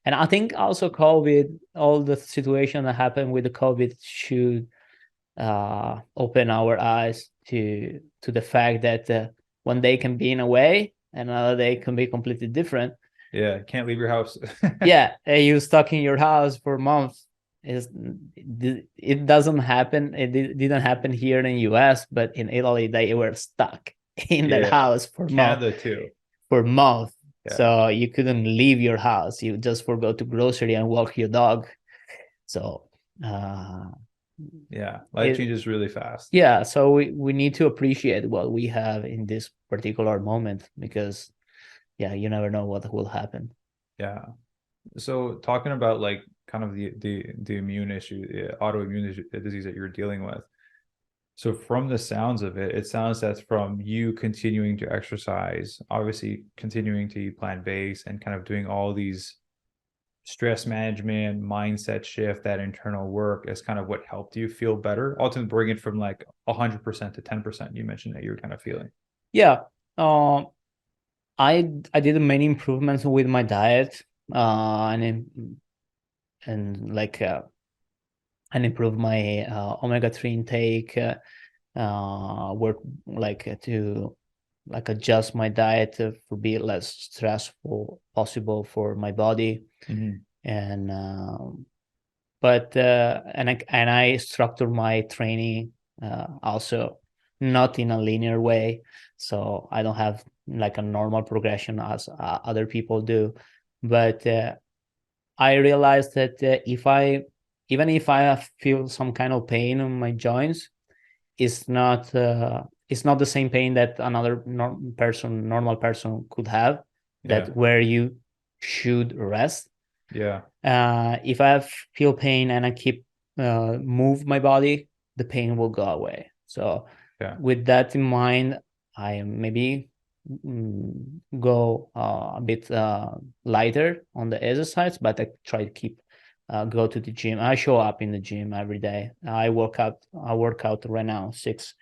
And I think also COVID, all the situation that happened with the COVID should open our eyes to the fact that one day can be in a way, and another day can be completely different. Yeah. Can't leave your house. Yeah, you stuck in your house for months. Is it doesn't happen. Didn't happen here in the US, but in Italy they were stuck in that Yeah. house for months. Canada too. For months. Yeah. So you couldn't leave your house. You just forgot to grocery and walk your dog. So uh, Yeah. Life it changes really fast. yeah. So we need to appreciate what we have in this particular moment, because yeah, you never know what will happen. Yeah. So talking about like kind of the immune issue, the autoimmune disease that you're dealing with. So from the sounds of it, it sounds that's from you continuing to exercise, obviously continuing to eat plant-based and kind of doing all these stress management, mindset shift, that internal work is kind of what helped you feel better. Ultimately bring it from like 100% to 10%. You mentioned that you were kind of feeling. Yeah. Um, I did many improvements with my diet, and like and improve my omega-3 intake, work like to like adjust my diet for be less stressful possible for my body. Mhm. And I structure my training also not in a linear way, so I don't have like a normal progression as other people do. But I realized that even if I feel some kind of pain on my joints, it's not the same pain that another normal person could have, Yeah. that where you should rest. Yeah. If I feel pain and I keep move my body, the pain will go away. So Yeah. with that in mind, I maybe go a bit lighter on the exercise, but I try to keep go to the gym. I show up in the gym every day. I work out right now six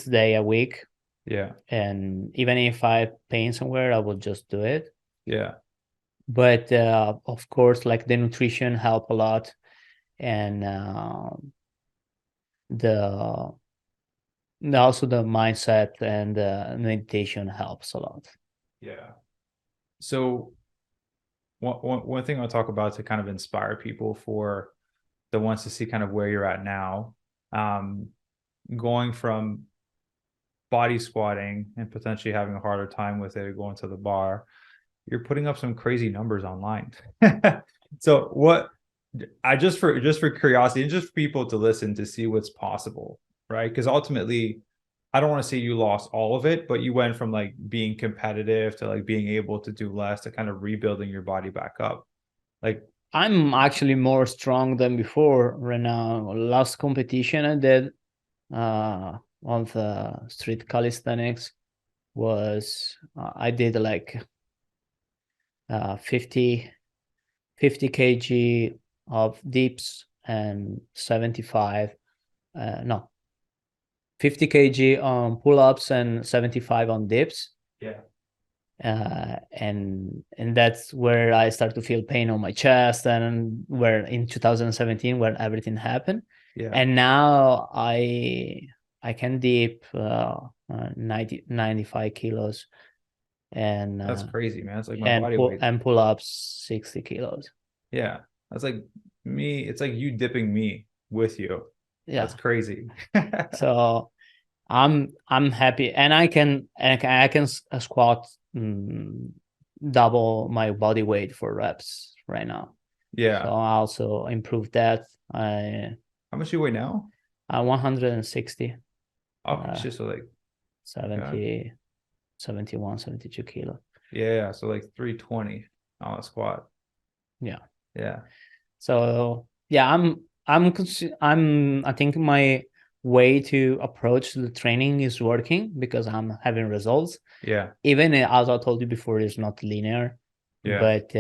day a week. Yeah. And even if I pain somewhere, I will just do it. Yeah. But of course, like the nutrition help a lot, and the also the mindset and meditation helps a lot. Yeah. So one thing I'll talk about to kind of inspire people for the ones to see kind of where you're at now, going from body squatting and potentially having a harder time with it, going to the bar, you're putting up some crazy numbers online. So what I just for curiosity and just for people to listen to see what's possible, right? Because ultimately, I don't want to say you lost all of it, but you went from like being competitive to like being able to do less to kind of rebuilding your body back up. Like, I'm actually more strong than before right now. Last competition I did on the street calisthenics was I did like 50 kg of dips and 75 no 50 kg on pull-ups and 75 on dips. yeah, And that's where I start to feel pain on my chest, and where in 2017 when everything happened. yeah, And now I can dip 95 kilos, and that's crazy, man. It's like my body weight. pull ups 60 kilos. Yeah, that's like me. It's like you dipping me with you. That's Yeah. crazy. So I'm happy, and I can squat double my body weight for reps right now. So Yeah. I also improved that. How much do you weigh now? I 160, Oh, it's just so like, yeah, 70, 71, 72 kilo. yeah. So like 320 on a squat. Yeah. Yeah. So yeah, I think my way to approach the training is working because I'm having results. Yeah. Even as I told you before, it's not linear, Yeah. but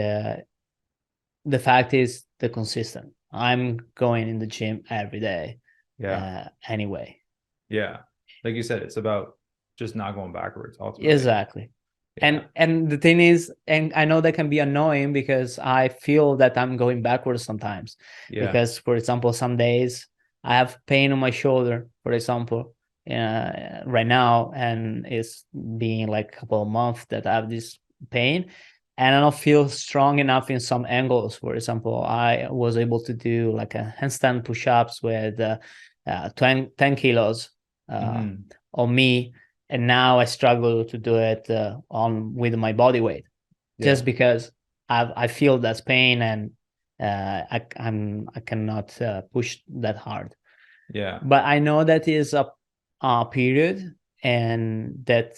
the fact is the consistent. I'm going in the gym every day, Yeah. anyway. Yeah. Like you said, it's about just not going backwards ultimately. Exactly. Yeah. And the thing is, and I know that can be annoying because I feel that I'm going backwards sometimes. Yeah. Because, for example, some days I have pain on my shoulder, for example, right now, and it's been like a couple of months that I have this pain, and I don't feel strong enough in some angles. For example, I was able to do like a handstand push-ups with 10 kilos Mhm. on me, and now I struggle to do it on with my body weight, Yeah. just because I feel that pain, and I cannot push that hard. Yeah. But I know that is a period, and that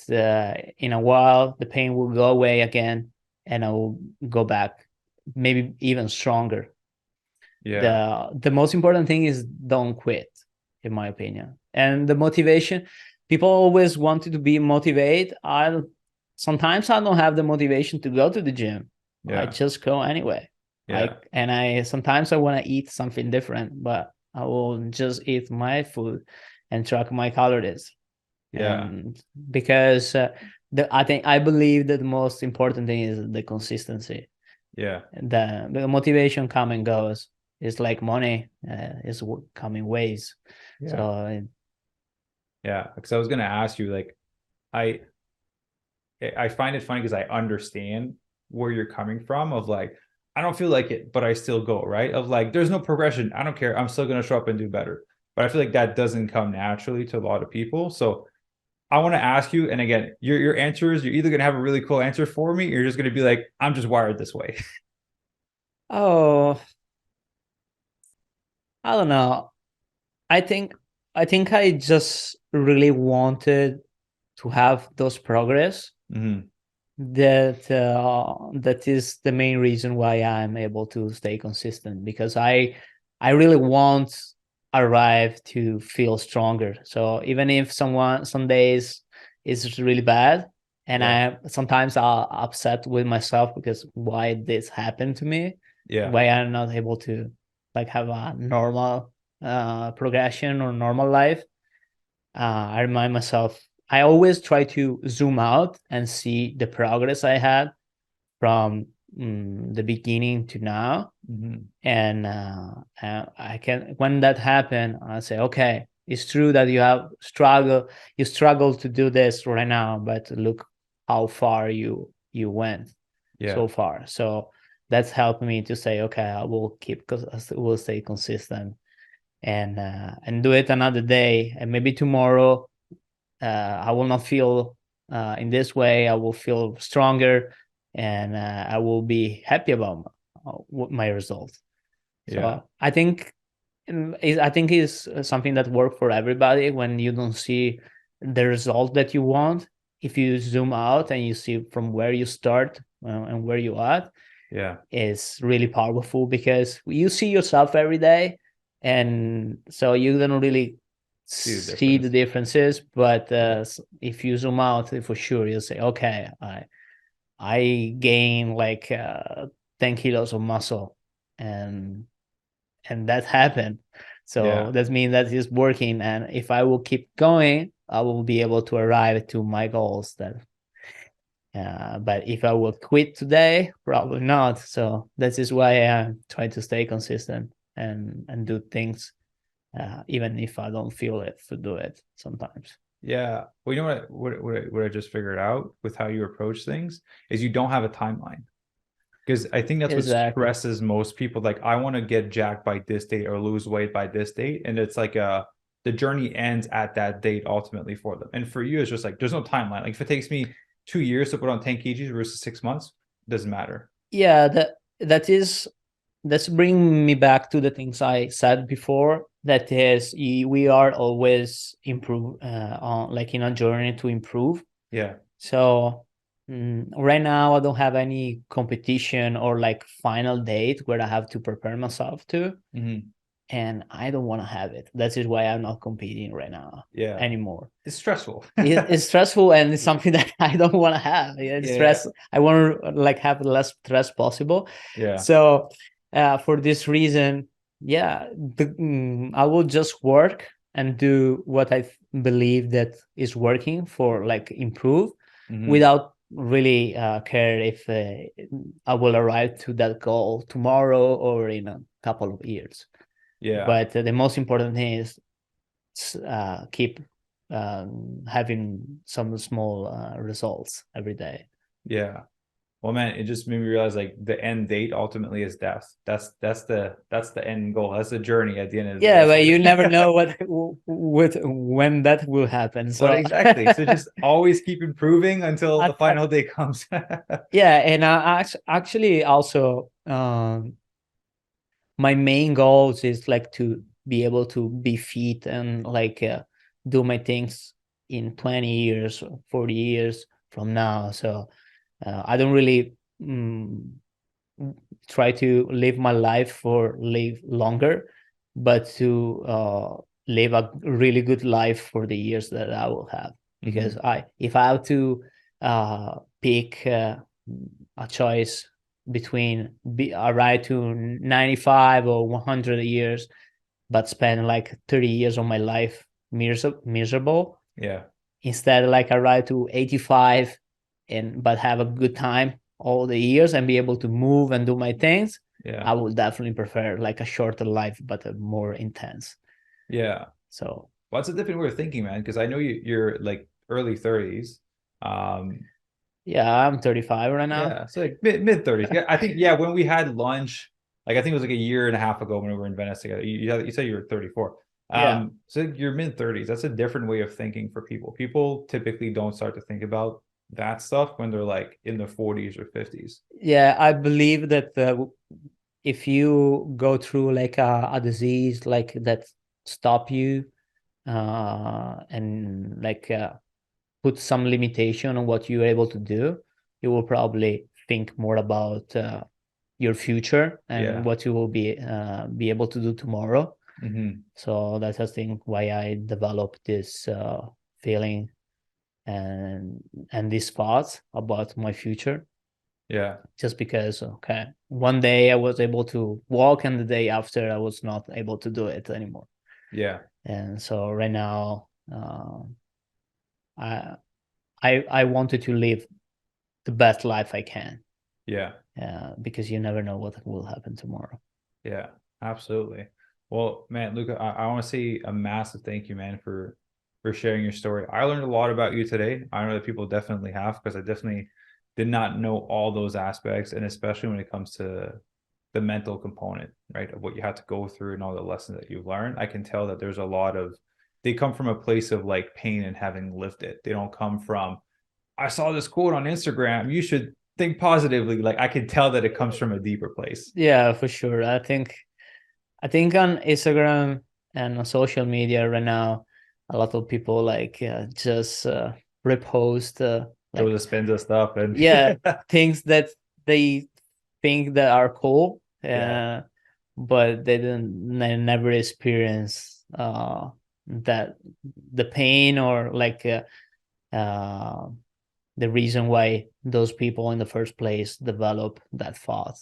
in a while the pain will go away again, and I will go back, maybe even stronger. Yeah. The most important thing is don't quit, in my opinion. And the motivation, people always wanted to be motivated. I sometimes I don't have the motivation to go to the gym. I Yeah. just go anyway. Yeah. I sometimes I want to eat something different, but I will just eat my food and track my calories. Yeah. And because I believe that the most important thing is the consistency. Yeah. The motivation come and goes. It's like money is coming ways. So Yeah. Yeah. Because I was gonna ask you, like, I I find it funny because I understand where you're coming from of like, I don't feel like it, but I still go, right? Of like, there's no progression. I don't care. I'm still going to show up and do better. But I feel like that doesn't come naturally to a lot of people. So I want to ask you, and again, your answer is you're either going to have a really cool answer for me, or you're just going to be like, I'm just wired this way. Oh, I don't know. I think I just really wanted to have those progress. Mm-hmm. That is the main reason why I'm able to stay consistent, because I really want arrive to feel stronger. So even if some days is really bad, and Yeah. I sometimes are upset with myself because why this happened to me, Yeah. why I'm not able to like have a normal progression or normal life. I remind myself, I always try to zoom out and see the progress I had from the beginning to now. Mm-hmm. And I can, when that happened, I say, okay, it's true that you struggle to do this right now, but look how far you went Yeah. so far. So that's helped me to say, okay, I will will stay consistent and do it another day, and maybe tomorrow I will not feel in this way. I will feel stronger, and I will be happy about my results. Yeah. So I think I think is something that works for everybody. When you don't see the result that you want, if you zoom out and you see from where you start and where you are, Yeah. is really powerful, because you see yourself every day, and so you don't really See the see the difference. differences. But Yeah. if you zoom out, for sure you'll say, okay, I gain like 10 kilos of muscle, and that happened. So Yeah. that means that it's working, and if I will keep going, I will be able to arrive to my goals. That but if I will quit today, probably not. So that is why I try to stay consistent and do things, even if I don't feel it to do it sometimes. Yeah. Well, you know what I just figured out with how you approach things is you don't have a timeline. Because I think that's what Exactly. stresses most people. Like, I want to get jacked by this date or lose weight by this date. And it's like the journey ends at that date ultimately for them. And for you, it's just like there's no timeline. Like if it takes me 2 years to put on 10 kgs versus 6 months, doesn't matter. Yeah, that's bringing me back to the things I said before. That is, we are always improve on like in a journey to improve. Yeah. So right now I don't have any competition or like final date where I have to prepare myself to, Hmm. and I don't want to have it. That is why I'm not competing right now Yeah. anymore. It's stressful. It's stressful, and it's something that I don't want to have. It's Yeah. stress. I want to like have the less stress possible. Yeah. So for this reason, yeah, I will just work and do what I believe that is working for like improve, Hmm. without really care if I will arrive to that goal tomorrow or in a couple of years. Yeah. But the most important thing is keep having some small results every day. Yeah. Well, man, it just made me realize like the end date ultimately is death. That's the end goal. That's the journey at the end of the Yeah, day. but So you never know when that will happen. but So exactly. So just always keep improving until the I, final day comes. yeah, and actually also my main goals is like to be able to be fit and like do my things in 20 years or 40 years from now. So I don't really try to live my life for live longer, but to live a really good life for the years that I will have. Because Hmm. if I have to pick a choice between a ride to 95 or 100 years, but spend like 30 years of my life miserable, Yeah. instead like I ride to 85 and but have a good time all the years and be able to move and do my things, Yeah. I would definitely prefer like a shorter life but a more intense. Yeah. So Well, that's a different way of thinking, man, because I know you're like early 30s. Um, Yeah, I'm 35 right now. Yeah, so like mid 30s. Yeah, I think yeah, when we had lunch, like I think it was like a year and a half ago when we were in Venice together. You said you were 34. Yeah. So you're mid 30s. That's a different way of thinking for people. People typically don't start to think about that stuff when they're like in their 40s or 50s. Yeah, I believe that if you go through like a disease like that stop you and like put some limitation on what you're able to do, you will probably think more about your future and Yeah. what you will be able to do tomorrow. Hmm. So that's I think why I developed this feeling and these thoughts about my future. Yeah. Just because, okay, one day I was able to walk, and the day after I was not able to do it anymore. Yeah. And so right now, I I wanted to live the best life I can, Yeah. because you never know what will happen tomorrow. Yeah. Absolutely. Well, man, Luca, I want to say a massive thank you, man, for sharing your story. I learned a lot about you today. I know that people definitely have because I definitely did not know all those aspects, and especially when it comes to the mental component, right, of what you had to go through and all the lessons that you've learned. I can tell that there's a lot of they come from a place of like pain and having lived it. They don't come from I saw this quote on Instagram. You should think positively. Like I can tell that it comes from a deeper place. Yeah, for sure. I think on Instagram and on social media right now, a lot of people like just repost Those like are spins of stuff and yeah, things that they think that are cool, yeah, but they never experience that the pain or like uh, the reason why those people in the first place develop that thought.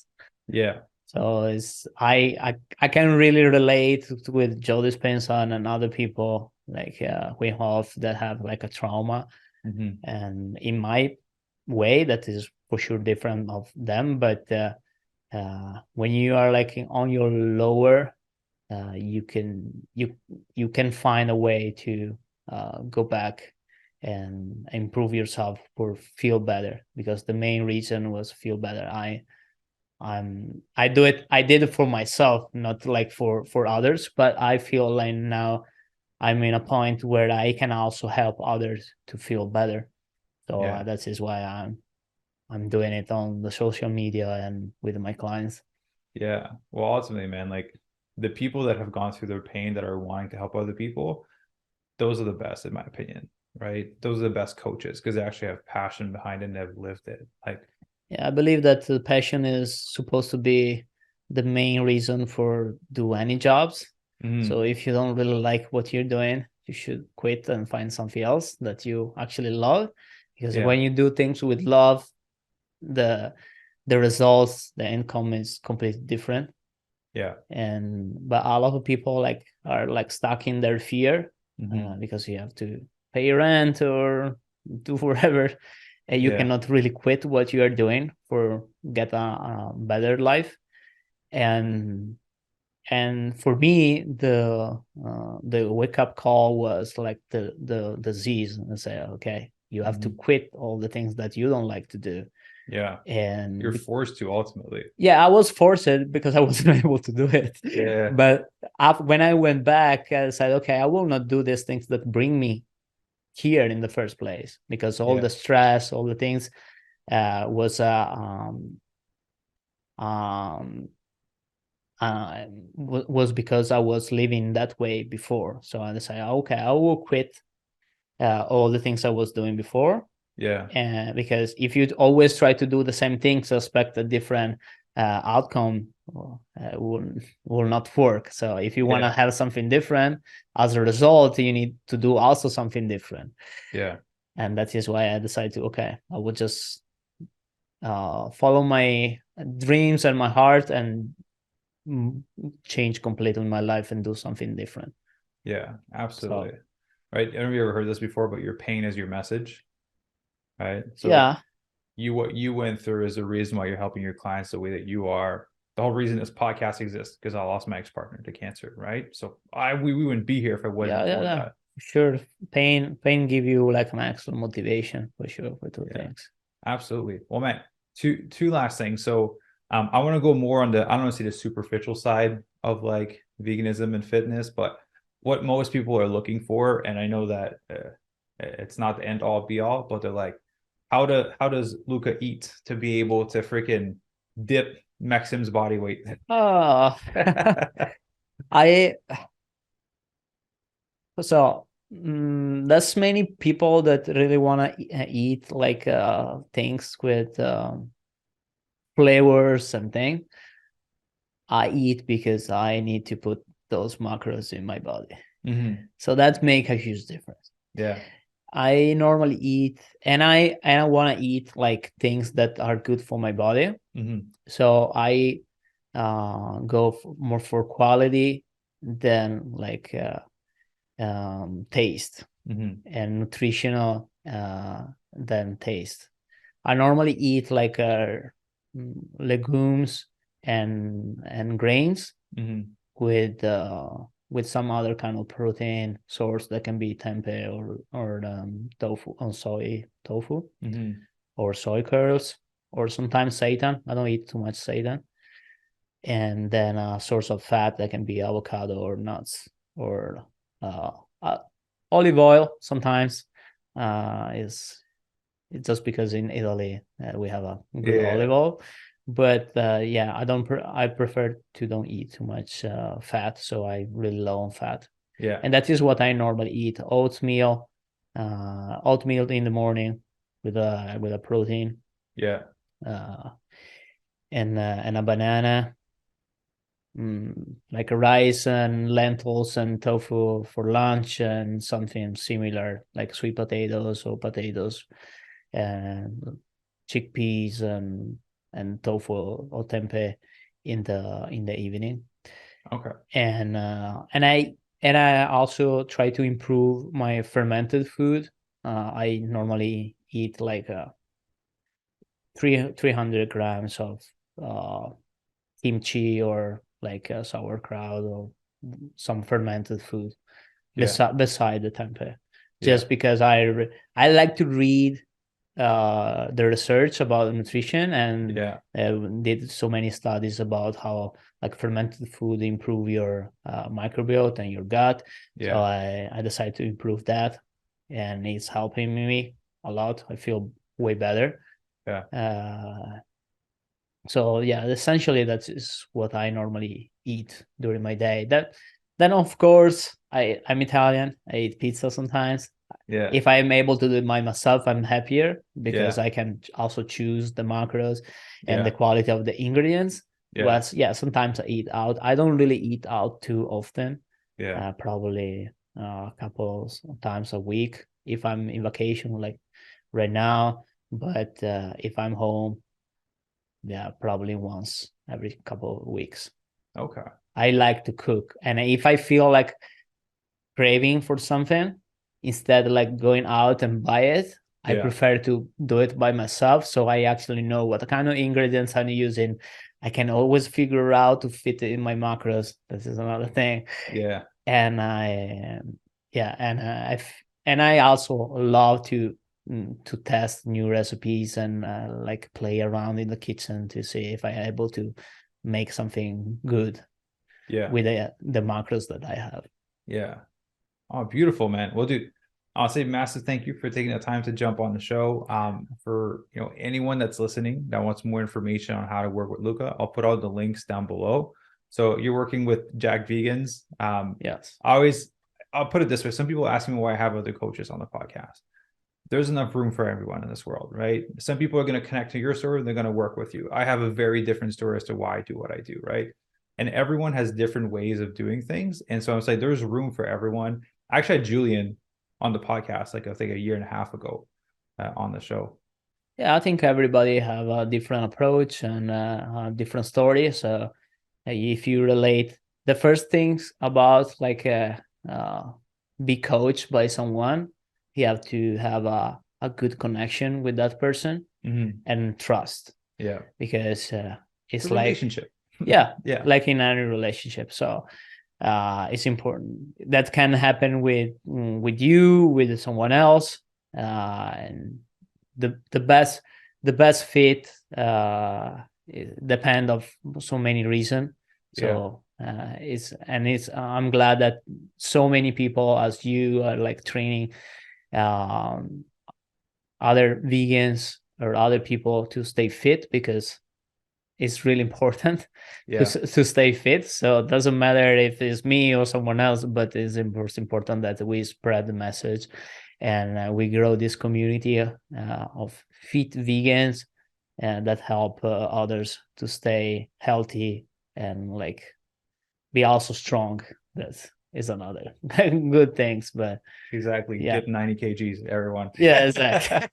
yeah, So it's I can really relate with Joe Dispenza and other people like Wim Hof that have like a trauma, hmm, and in my way that is for sure different of them, but when you are like on your lower, you can find a way to go back and improve yourself or feel better, because the main reason was feel better. I did it for myself, not like for others, but I feel like now I'm in a point where I can also help others to feel better. So yeah, that is why I'm doing it on the social media and with my clients. yeah. Well, ultimately, man, like the people that have gone through their pain that are wanting to help other people, those are the best, in my opinion, right? Those are the best coaches because they actually have passion behind it and have lived it. Like, Yeah, I believe that the passion is supposed to be the main reason for do any jobs. So mm, if you don't really like what you're doing, you should quit and find something else that you actually love. Because yeah, when you do things with love, the the results, the income is completely different. yeah, And but a lot of people like are like stuck in their fear, hmm, because you have to pay rent or do whatever, and you yeah, cannot really quit what you are doing for get a better life. And and for me, the wake up call was like the disease, and say, okay, you have to hmm, quit all the things that you don't like to do. yeah. You're And forced to ultimately. yeah, I was forced because I wasn't able to do it. Yeah, But when I went back, I said, okay, I will not do these things that bring me here in the first place, because all yeah, the stress, all the things was um, was because I was living that way before. So I decided, okay, I will quit all the things I was doing before. yeah, And because if you always try to do the same things, expect a different outcome, will not work. So if you want to yeah, have something different, as a result, you need to do also something different. yeah, And that is why I decided to, okay, I will just follow my dreams and my heart and change completely my life and do something different. yeah, So absolutely. Right? I don't know if you ever heard this before, but your pain is your message, right? So like yeah, what you went through is the reason why you're helping your clients the way that you are. The whole reason this podcast exists because I lost my ex-partner to cancer, right? So we wouldn't be here if it wasn't for that. sure. Pain give you like an extra motivation for sure for two Yeah, things. Absolutely. Well, man, two last things. So I want to go more on the, I don't want to say the superficial side of like veganism and fitness, but what most people are looking for. And I know that it's not the end all be all, but they're like, how does Luca eat to be able to freaking dip Maxime's body weight? Oh, I so there's many people that really want to eat like things with flavors and things. I eat because I need to put those macros in my body. Mm-hmm. So that make a huge difference. Yeah. I normally eat, and I want to eat like things that are good for my body. Mm-hmm. So I go more for quality than like taste, Mm-hmm. and nutritional than taste. I normally eat like legumes and grains Mm-hmm. with some other kind of protein source that can be tempeh or tofu on soy tofu Mm-hmm. or soy curls or sometimes seitan. I don't eat too much seitan. And then a source of fat that can be avocado or nuts or uh, uh, olive oil sometimes is it's just because in Italy we have a good Yeah. olive oil. But yeah, I prefer to don't eat too much fat, so I really low on fat. Yeah. And that is what I normally eat: oatmeal in the morning with a protein, Yeah. uh, and a banana, like a rice and lentils and tofu for lunch, and something similar like sweet potatoes or potatoes and chickpeas and tofu or tempeh in the evening. Okay. And I also try to improve my fermented food. I normally eat like 300 grams of uh, kimchi or like sauerkraut or some fermented food Yeah. beside the tempeh, Yeah. just because I like to read the research about nutrition, and Yeah. did so many studies about how like fermented food improve your microbiota and your gut. So Yeah. I decided to improve that, and it's helping me a lot. I feel way better. Yeah. So yeah, essentially that is what I normally eat during my day. That then of course I'm Italian. I eat pizza sometimes. Yeah. If I'm able to do it by myself, I'm happier because Yeah. I can also choose the macros and the Yeah. quality of the ingredients. Yeah. But yeah, sometimes I eat out. I don't really eat out too often. Yeah. Probably a couple of times a week if I'm in vacation, like right now. But if I'm home, yeah, probably once every couple of weeks. Okay. I like to cook, and if I feel like craving for something, instead of like going out and buy it, I Yeah. prefer to do it by myself. So I actually know what kind of ingredients I'm using. I can always figure out to fit it in my macros. This is another thing. Yeah. And yeah, and I also love to test new recipes and like play around in the kitchen to see if I'm able to make something good Yeah. with the macros that I have. Yeah. Oh, beautiful, man. Well, dude, I'll say massive thank you for taking the time to jump on the show. For anyone that's listening that wants more information on how to work with Luca, I'll put all the links down below. So you're working with Jack Vegans. Yes. I'll put it this way. Some people ask me why I have other coaches on the podcast. There's enough room for everyone in this world, right? Some people are going to connect to your story, they're going to work with you. I have a very different story as to why I do what I do, right? And everyone has different ways of doing things. And so I'm saying there's room for everyone. I actually had Julian on the podcast, like I think a year and a half ago on the show. Yeah, I think everybody have a different approach and a different story. So if you relate, the first things about like uh, be coached by someone, you have to have a good connection with that person Mm-hmm. and trust, Yeah. because It's a it's like, relationship. yeah, Yeah. like in any relationship. So it's important. That can happen with you, with someone else, and the best the best fit depend of so many reasons. So I'm glad that so many people as you are like training other vegans or other people to stay fit, because it's really important to stay fit. So it doesn't matter if it's me or someone else, but it's important that we spread the message and we grow this community of fit vegans and that help others to stay healthy and like be also strong. That is another good things, but exactly. Get 90 kgs, everyone. Yeah, exactly.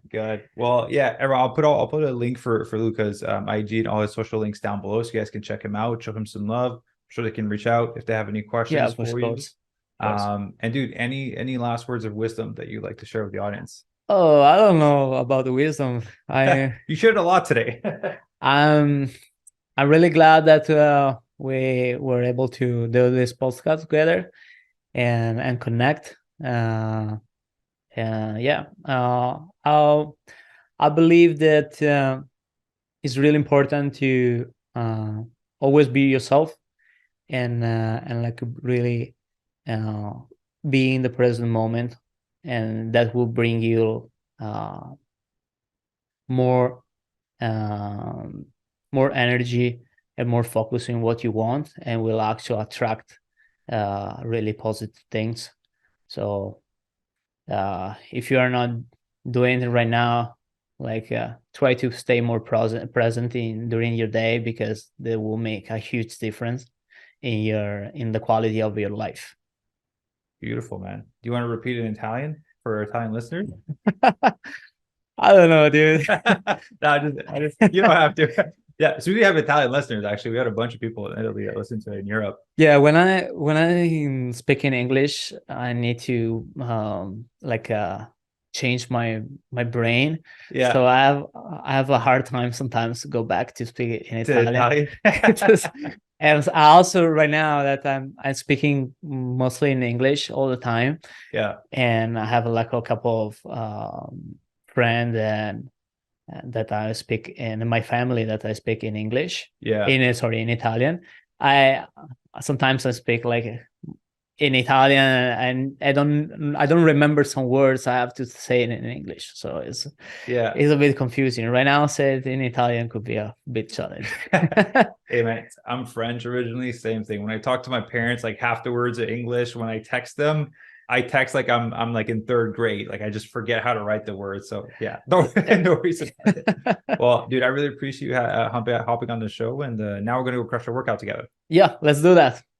Good. Well, yeah, everyone, I'll put a link for Luca's IG and all his social links down below, so you guys can check him out, show him some love. I'm sure they can reach out if they have any questions for you. And dude, any last words of wisdom that you'd like to share with the audience? Oh, I don't know about the wisdom. You shared a lot today. I'm really glad that we were able to do this podcast together and connect. I believe that it's really important to always be yourself and like really be in the present moment, and that will bring you more energy and more focus in what you want, and will actually attract really positive things. So if you are not doing it right now, like try to stay more present during your day, because they will make a huge difference in the quality of your life. Beautiful, man. Do you want to repeat it in Italian for Italian listeners? I don't know, dude. No, you don't have to. Yeah, so we have Italian listeners. Actually, we had a bunch of people in Italy that listen to it in Europe. Yeah, when I speak in English, I need to change my brain. Yeah. So I have a hard time sometimes to go back to speak in Italian. And I also right now that I'm speaking mostly in English all the time. Yeah. And I have like a couple of friends and that I speak in my family that I speak in English. Yeah. In Italian. I sometimes I speak like in Italian and I don't remember some words. I have to say it in English. So it's a bit confusing. Right now, say it in Italian could be a bit challenging. Hey man, I'm French originally. Same thing. When I talk to my parents, like half the words are English. When I text them, I text like I'm like in third grade. Like I just forget how to write the words. So yeah, no reason. Well, dude, I really appreciate you hopping on the show. And now we're gonna go crush a workout together. Yeah, let's do that.